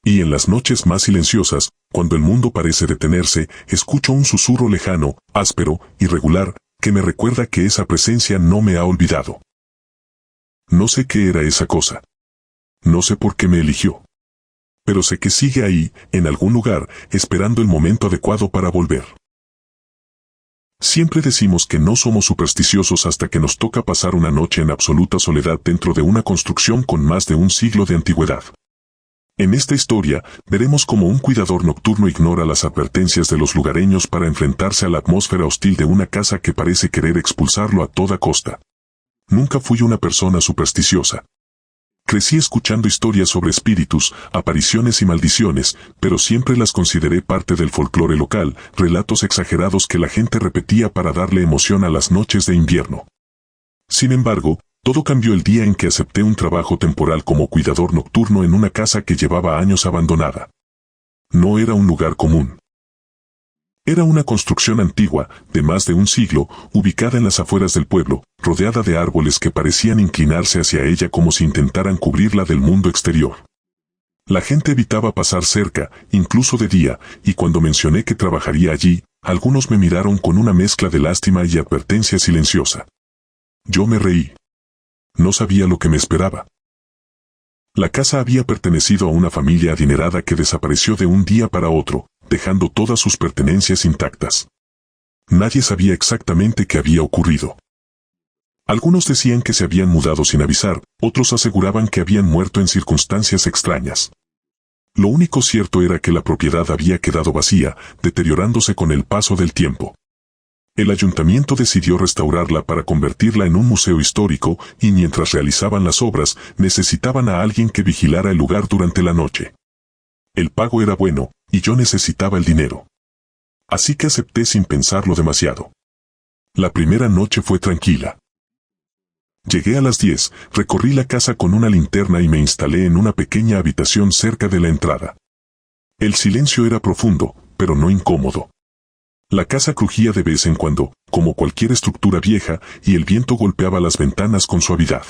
Y en las noches más silenciosas, cuando el mundo parece detenerse, escucho un susurro lejano, áspero, irregular, que me recuerda que esa presencia no me ha olvidado. No sé qué era esa cosa. No sé por qué me eligió. Pero sé que sigue ahí, en algún lugar, esperando el momento adecuado para volver. Siempre decimos que no somos supersticiosos hasta que nos toca pasar una noche en absoluta soledad dentro de una construcción con más de un siglo de antigüedad. En esta historia, veremos cómo un cuidador nocturno ignora las advertencias de los lugareños para enfrentarse a la atmósfera hostil de una casa que parece querer expulsarlo a toda costa. Nunca fui una persona supersticiosa. Crecí escuchando historias sobre espíritus, apariciones y maldiciones, pero siempre las consideré parte del folclore local, relatos exagerados que la gente repetía para darle emoción a las noches de invierno. Sin embargo, todo cambió el día en que acepté un trabajo temporal como cuidador nocturno en una casa que llevaba años abandonada. No era un lugar común. Era una construcción antigua, de más de un siglo, ubicada en las afueras del pueblo, rodeada de árboles que parecían inclinarse hacia ella como si intentaran cubrirla del mundo exterior. La gente evitaba pasar cerca, incluso de día, y cuando mencioné que trabajaría allí, algunos me miraron con una mezcla de lástima y advertencia silenciosa. Yo me reí. No sabía lo que me esperaba. La casa había pertenecido a una familia adinerada que desapareció de un día para otro, dejando todas sus pertenencias intactas. Nadie sabía exactamente qué había ocurrido. Algunos decían que se habían mudado sin avisar, otros aseguraban que habían muerto en circunstancias extrañas. Lo único cierto era que la propiedad había quedado vacía, deteriorándose con el paso del tiempo. El ayuntamiento decidió restaurarla para convertirla en un museo histórico, y mientras realizaban las obras, necesitaban a alguien que vigilara el lugar durante la noche. El pago era bueno, y yo necesitaba el dinero. Así que acepté sin pensarlo demasiado. La primera noche fue tranquila. Llegué a las 10, recorrí la casa con una linterna y me instalé en una pequeña habitación cerca de la entrada. El silencio era profundo, pero no incómodo. La casa crujía de vez en cuando, como cualquier estructura vieja, y el viento golpeaba las ventanas con suavidad.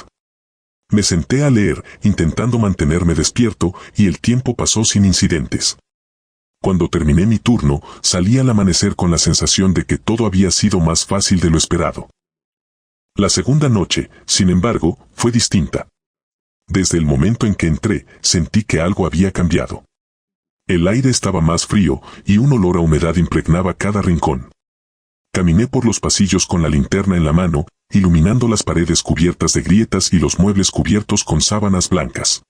Me senté a leer, intentando mantenerme despierto, y el tiempo pasó sin incidentes. Cuando terminé mi turno, salí al amanecer con la sensación de que todo había sido más fácil de lo esperado. La segunda noche, sin embargo, fue distinta. Desde el momento en que entré, sentí que algo había cambiado. El aire estaba más frío, y un olor a humedad impregnaba cada rincón. Caminé por los pasillos con la linterna en la mano, iluminando las paredes cubiertas de grietas y los muebles cubiertos con sábanas blancas.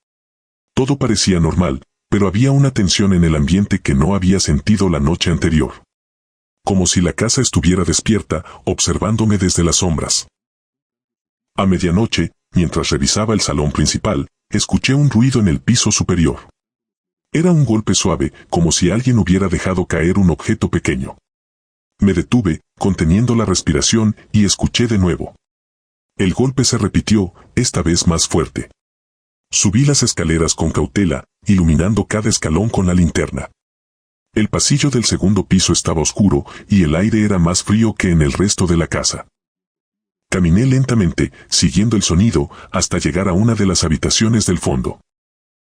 Todo parecía normal, pero había una tensión en el ambiente que no había sentido la noche anterior. Como si la casa estuviera despierta, observándome desde las sombras. A medianoche, mientras revisaba el salón principal, escuché un ruido en el piso superior. Era un golpe suave, como si alguien hubiera dejado caer un objeto pequeño. Me detuve, conteniendo la respiración, y escuché de nuevo. El golpe se repitió, esta vez más fuerte. Subí las escaleras con cautela, iluminando cada escalón con la linterna. El pasillo del segundo piso estaba oscuro, y el aire era más frío que en el resto de la casa. Caminé lentamente, siguiendo el sonido, hasta llegar a una de las habitaciones del fondo.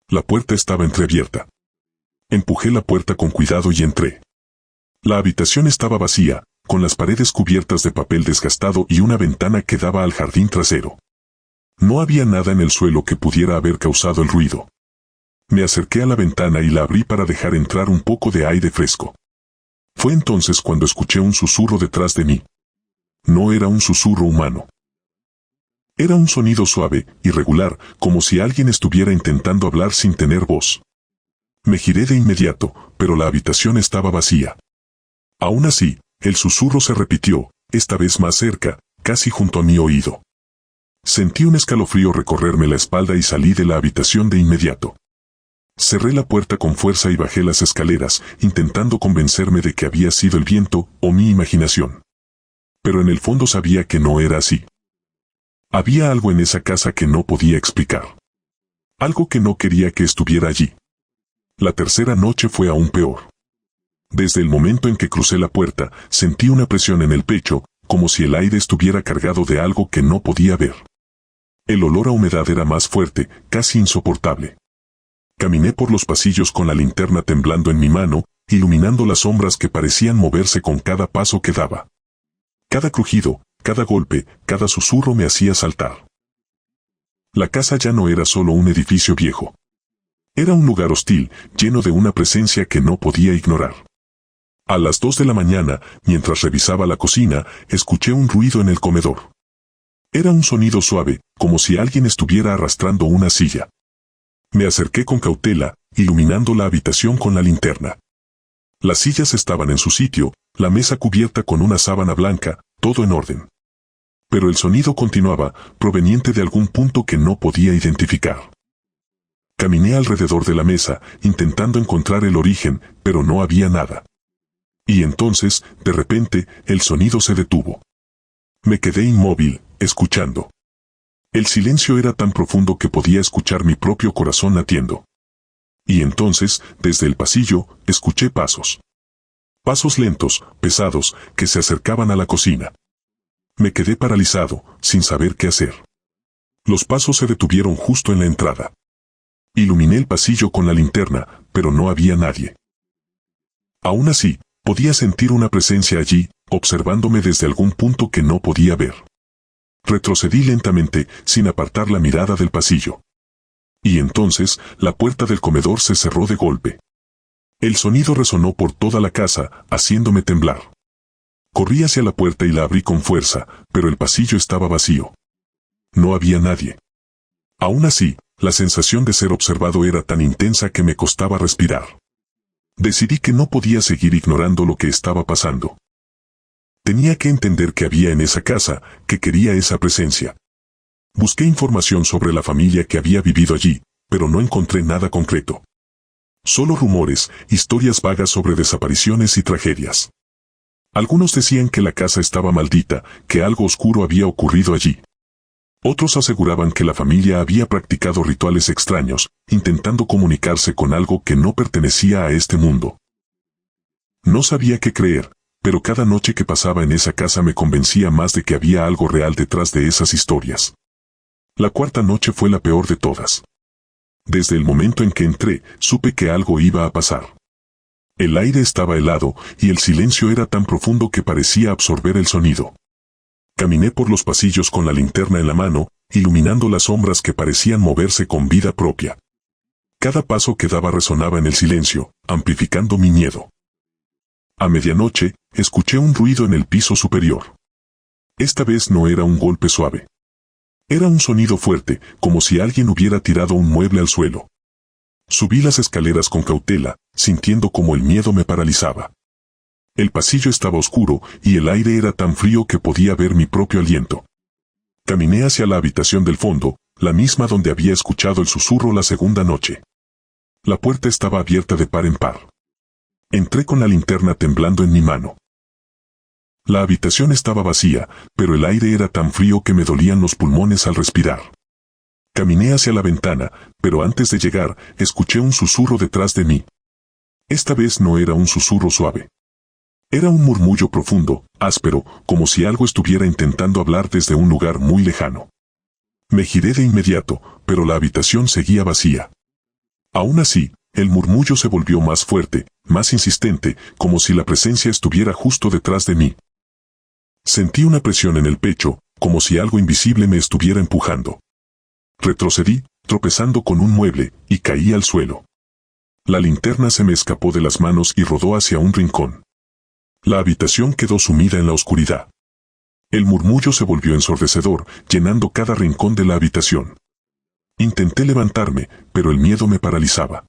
La puerta estaba entreabierta. Empujé la puerta con cuidado y entré. La habitación estaba vacía, con las paredes cubiertas de papel desgastado y una ventana que daba al jardín trasero. No había nada en el suelo que pudiera haber causado el ruido. Me acerqué a la ventana y la abrí para dejar entrar un poco de aire fresco. Fue entonces cuando escuché un susurro detrás de mí. No era un susurro humano. Era un sonido suave, irregular, como si alguien estuviera intentando hablar sin tener voz. Me giré de inmediato, pero la habitación estaba vacía. Aún así, el susurro se repitió, esta vez más cerca, casi junto a mi oído. Sentí un escalofrío recorrerme la espalda y salí de la habitación de inmediato. Cerré la puerta con fuerza y bajé las escaleras, intentando convencerme de que había sido el viento o mi imaginación. Pero en el fondo sabía que no era así. Había algo en esa casa que no podía explicar. Algo que no quería que estuviera allí. La tercera noche fue aún peor. Desde el momento en que crucé la puerta, sentí una presión en el pecho, como si el aire estuviera cargado de algo que no podía ver. El olor a humedad era más fuerte, casi insoportable. Caminé por los pasillos con la linterna temblando en mi mano, iluminando las sombras que parecían moverse con cada paso que daba. Cada crujido, cada golpe, cada susurro me hacía saltar. La casa ya no era solo un edificio viejo. Era un lugar hostil, lleno de una presencia que no podía ignorar. A las 2 de la mañana, mientras revisaba la cocina, escuché un ruido en el comedor. Era un sonido suave, como si alguien estuviera arrastrando una silla. Me acerqué con cautela, iluminando la habitación con la linterna. Las sillas estaban en su sitio, la mesa cubierta con una sábana blanca, todo en orden. Pero el sonido continuaba, proveniente de algún punto que no podía identificar. Caminé alrededor de la mesa, intentando encontrar el origen, pero no había nada. Y entonces, de repente, el sonido se detuvo. Me quedé inmóvil, escuchando. El silencio era tan profundo que podía escuchar mi propio corazón latiendo. Y entonces, desde el pasillo, escuché pasos. Pasos lentos, pesados, que se acercaban a la cocina. Me quedé paralizado, sin saber qué hacer. Los pasos se detuvieron justo en la entrada. Iluminé el pasillo con la linterna, pero no había nadie. Aún así, podía sentir una presencia allí, observándome desde algún punto que no podía ver. Retrocedí lentamente, sin apartar la mirada del pasillo. Y entonces, la puerta del comedor se cerró de golpe. El sonido resonó por toda la casa, haciéndome temblar. Corrí hacia la puerta y la abrí con fuerza, pero el pasillo estaba vacío. No había nadie. Aún así, la sensación de ser observado era tan intensa que me costaba respirar. Decidí que no podía seguir ignorando lo que estaba pasando. Tenía que entender qué había en esa casa, que quería esa presencia. Busqué información sobre la familia que había vivido allí, pero no encontré nada concreto. Solo rumores, historias vagas sobre desapariciones y tragedias. Algunos decían que la casa estaba maldita, que algo oscuro había ocurrido allí. Otros aseguraban que la familia había practicado rituales extraños, intentando comunicarse con algo que no pertenecía a este mundo. No sabía qué creer, pero cada noche que pasaba en esa casa me convencía más de que había algo real detrás de esas historias. La cuarta noche fue la peor de todas. Desde el momento en que entré, supe que algo iba a pasar. El aire estaba helado, y el silencio era tan profundo que parecía absorber el sonido. Caminé por los pasillos con la linterna en la mano, iluminando las sombras que parecían moverse con vida propia. Cada paso que daba resonaba en el silencio, amplificando mi miedo. A medianoche, escuché un ruido en el piso superior. Esta vez no era un golpe suave. Era un sonido fuerte, como si alguien hubiera tirado un mueble al suelo. Subí las escaleras con cautela, sintiendo como el miedo me paralizaba. El pasillo estaba oscuro, y el aire era tan frío que podía ver mi propio aliento. Caminé hacia la habitación del fondo, la misma donde había escuchado el susurro la segunda noche. La puerta estaba abierta de par en par. Entré con la linterna temblando en mi mano. La habitación estaba vacía, pero el aire era tan frío que me dolían los pulmones al respirar. Caminé hacia la ventana, pero antes de llegar, escuché un susurro detrás de mí. Esta vez no era un susurro suave. Era un murmullo profundo, áspero, como si algo estuviera intentando hablar desde un lugar muy lejano. Me giré de inmediato, pero la habitación seguía vacía. Aún así, el murmullo se volvió más fuerte, más insistente, como si la presencia estuviera justo detrás de mí. Sentí una presión en el pecho, como si algo invisible me estuviera empujando. Retrocedí, tropezando con un mueble, y caí al suelo. La linterna se me escapó de las manos y rodó hacia un rincón. La habitación quedó sumida en la oscuridad. El murmullo se volvió ensordecedor, llenando cada rincón de la habitación. Intenté levantarme, pero el miedo me paralizaba.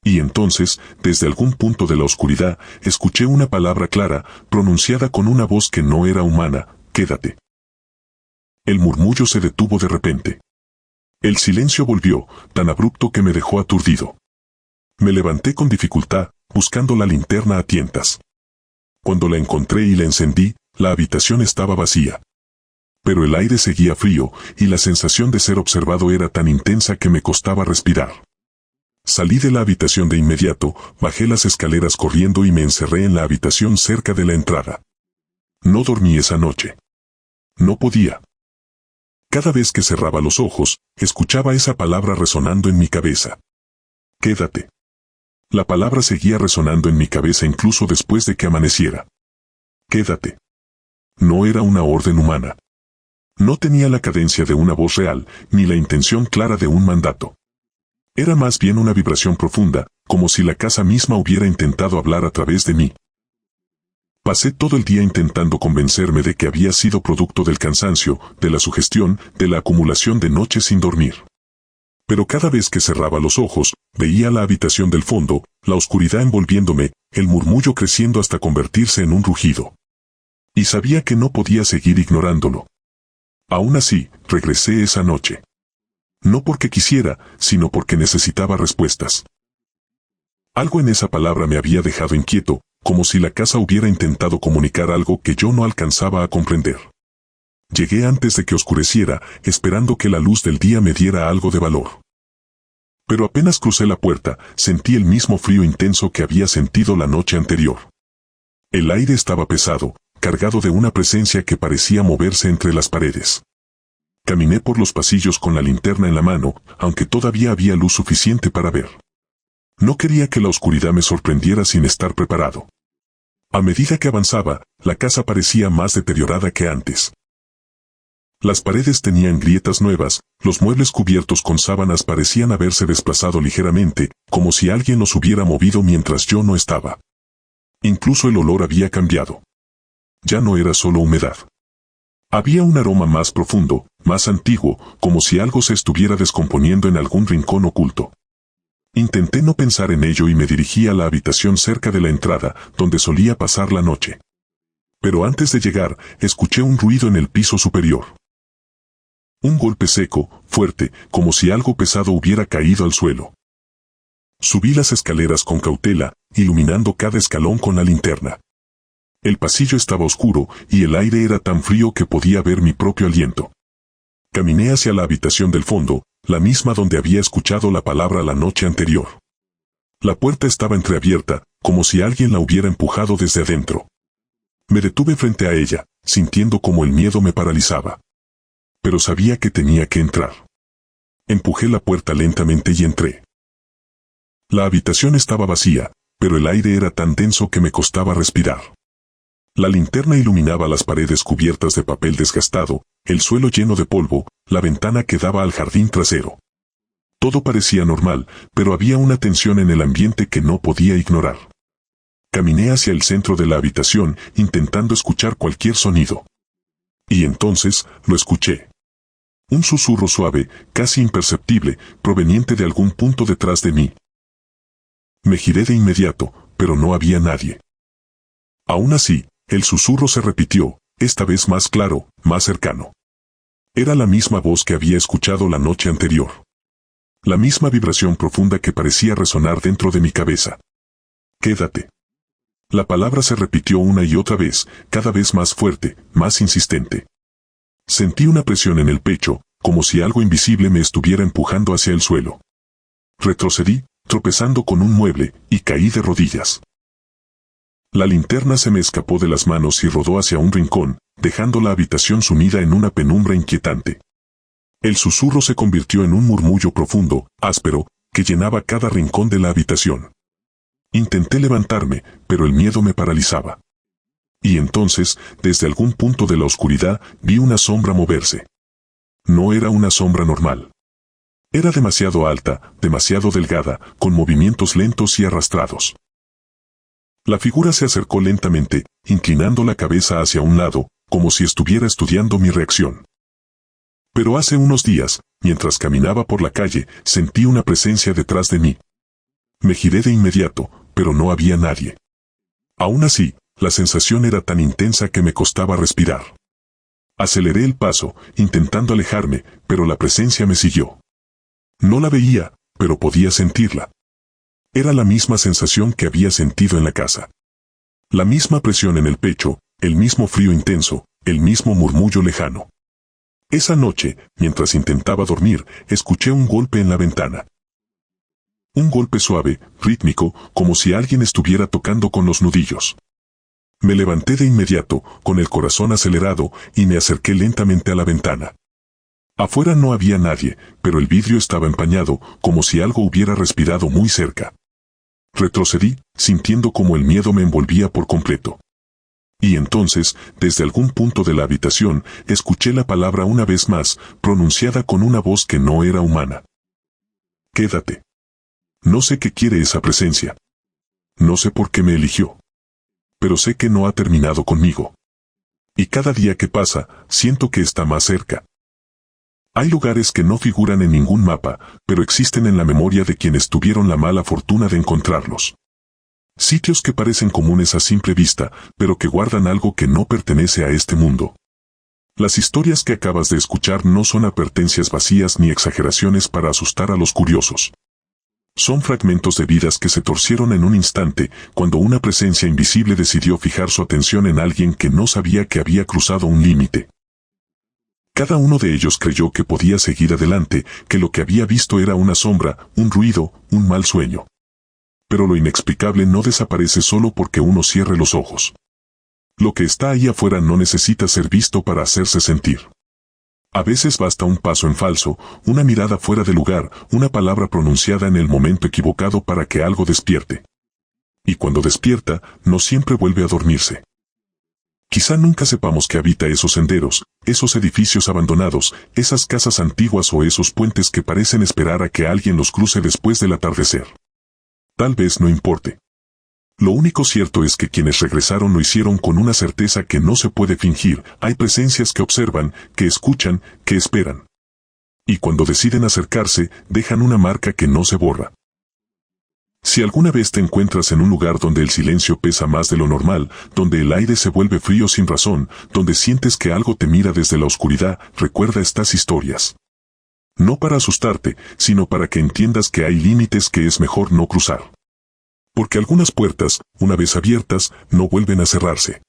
Y entonces, desde algún punto de la oscuridad, escuché una palabra clara, pronunciada con una voz que no era humana: «Quédate». El murmullo se detuvo de repente. El silencio volvió, tan abrupto que me dejó aturdido. Me levanté con dificultad, buscando la linterna a tientas. Cuando la encontré y la encendí, la habitación estaba vacía. Pero el aire seguía frío, y la sensación de ser observado era tan intensa que me costaba respirar. Salí de la habitación de inmediato, bajé las escaleras corriendo y me encerré en la habitación cerca de la entrada. No dormí esa noche. No podía. Cada vez que cerraba los ojos, escuchaba esa palabra resonando en mi cabeza. «Quédate». La palabra seguía resonando en mi cabeza incluso después de que amaneciera. «Quédate». No era una orden humana. No tenía la cadencia de una voz real, ni la intención clara de un mandato. Era más bien una vibración profunda, como si la casa misma hubiera intentado hablar a través de mí. Pasé todo el día intentando convencerme de que había sido producto del cansancio, de la sugestión, de la acumulación de noches sin dormir. Pero cada vez que cerraba los ojos, veía la habitación del fondo, la oscuridad envolviéndome, el murmullo creciendo hasta convertirse en un rugido. Y sabía que no podía seguir ignorándolo. Aún así, regresé esa noche. No porque quisiera, sino porque necesitaba respuestas. Algo en esa palabra me había dejado inquieto, como si la casa hubiera intentado comunicar algo que yo no alcanzaba a comprender. Llegué antes de que oscureciera, esperando que la luz del día me diera algo de valor. Pero apenas crucé la puerta, sentí el mismo frío intenso que había sentido la noche anterior. El aire estaba pesado, cargado de una presencia que parecía moverse entre las paredes. Caminé por los pasillos con la linterna en la mano, aunque todavía había luz suficiente para ver. No quería que la oscuridad me sorprendiera sin estar preparado. A medida que avanzaba, la casa parecía más deteriorada que antes. Las paredes tenían grietas nuevas, los muebles cubiertos con sábanas parecían haberse desplazado ligeramente, como si alguien los hubiera movido mientras yo no estaba. Incluso el olor había cambiado. Ya no era solo humedad. Había un aroma más profundo, más antiguo, como si algo se estuviera descomponiendo en algún rincón oculto. Intenté no pensar en ello y me dirigí a la habitación cerca de la entrada, donde solía pasar la noche. Pero antes de llegar, escuché un ruido en el piso superior. Un golpe seco, fuerte, como si algo pesado hubiera caído al suelo. Subí las escaleras con cautela, iluminando cada escalón con la linterna. El pasillo estaba oscuro, y el aire era tan frío que podía ver mi propio aliento. Caminé hacia la habitación del fondo, la misma donde había escuchado la palabra la noche anterior. La puerta estaba entreabierta, como si alguien la hubiera empujado desde adentro. Me detuve frente a ella, sintiendo como el miedo me paralizaba. Pero sabía que tenía que entrar. Empujé la puerta lentamente y entré. La habitación estaba vacía, pero el aire era tan denso que me costaba respirar. La linterna iluminaba las paredes cubiertas de papel desgastado, el suelo lleno de polvo, la ventana que daba al jardín trasero. Todo parecía normal, pero había una tensión en el ambiente que no podía ignorar. Caminé hacia el centro de la habitación, intentando escuchar cualquier sonido. Y entonces, lo escuché. Un susurro suave, casi imperceptible, proveniente de algún punto detrás de mí. Me giré de inmediato, pero no había nadie. Aún así, el susurro se repitió, esta vez más claro, más cercano. Era la misma voz que había escuchado la noche anterior. La misma vibración profunda que parecía resonar dentro de mi cabeza. Quédate. La palabra se repitió una y otra vez, cada vez más fuerte, más insistente. Sentí una presión en el pecho, como si algo invisible me estuviera empujando hacia el suelo. Retrocedí, tropezando con un mueble, y caí de rodillas. La linterna se me escapó de las manos y rodó hacia un rincón, dejando la habitación sumida en una penumbra inquietante. El susurro se convirtió en un murmullo profundo, áspero, que llenaba cada rincón de la habitación. Intenté levantarme, pero el miedo me paralizaba. Y entonces, desde algún punto de la oscuridad, vi una sombra moverse. No era una sombra normal. Era demasiado alta, demasiado delgada, con movimientos lentos y arrastrados. La figura se acercó lentamente, inclinando la cabeza hacia un lado, como si estuviera estudiando mi reacción. Pero hace unos días, mientras caminaba por la calle, sentí una presencia detrás de mí. Me giré de inmediato, pero no había nadie. Aún así, la sensación era tan intensa que me costaba respirar. Aceleré el paso, intentando alejarme, pero la presencia me siguió. No la veía, pero podía sentirla. Era la misma sensación que había sentido en la casa. La misma presión en el pecho, el mismo frío intenso, el mismo murmullo lejano. Esa noche, mientras intentaba dormir, escuché un golpe en la ventana. Un golpe suave, rítmico, como si alguien estuviera tocando con los nudillos. Me levanté de inmediato, con el corazón acelerado, y me acerqué lentamente a la ventana. Afuera no había nadie, pero el vidrio estaba empañado, como si algo hubiera respirado muy cerca. Retrocedí, sintiendo como el miedo me envolvía por completo. Y entonces, desde algún punto de la habitación, escuché la palabra una vez más, pronunciada con una voz que no era humana. Quédate. No sé qué quiere esa presencia. No sé por qué me eligió. Pero sé que no ha terminado conmigo. Y cada día que pasa, siento que está más cerca. Hay lugares que no figuran en ningún mapa, pero existen en la memoria de quienes tuvieron la mala fortuna de encontrarlos. Sitios que parecen comunes a simple vista, pero que guardan algo que no pertenece a este mundo. Las historias que acabas de escuchar no son advertencias vacías ni exageraciones para asustar a los curiosos. Son fragmentos de vidas que se torcieron en un instante, cuando una presencia invisible decidió fijar su atención en alguien que no sabía que había cruzado un límite. Cada uno de ellos creyó que podía seguir adelante, que lo que había visto era una sombra, un ruido, un mal sueño. Pero lo inexplicable no desaparece solo porque uno cierre los ojos. Lo que está ahí afuera no necesita ser visto para hacerse sentir. A veces basta un paso en falso, una mirada fuera de lugar, una palabra pronunciada en el momento equivocado para que algo despierte. Y cuando despierta, no siempre vuelve a dormirse. Quizá nunca sepamos que habita esos senderos, esos edificios abandonados, esas casas antiguas o esos puentes que parecen esperar a que alguien los cruce después del atardecer. Tal vez no importe. Lo único cierto es que quienes regresaron lo hicieron con una certeza que no se puede fingir. Hay presencias que observan, que escuchan, que esperan. Y cuando deciden acercarse, dejan una marca que no se borra. Si alguna vez te encuentras en un lugar donde el silencio pesa más de lo normal, donde el aire se vuelve frío sin razón, donde sientes que algo te mira desde la oscuridad, recuerda estas historias. No para asustarte, sino para que entiendas que hay límites que es mejor no cruzar. Porque algunas puertas, una vez abiertas, no vuelven a cerrarse.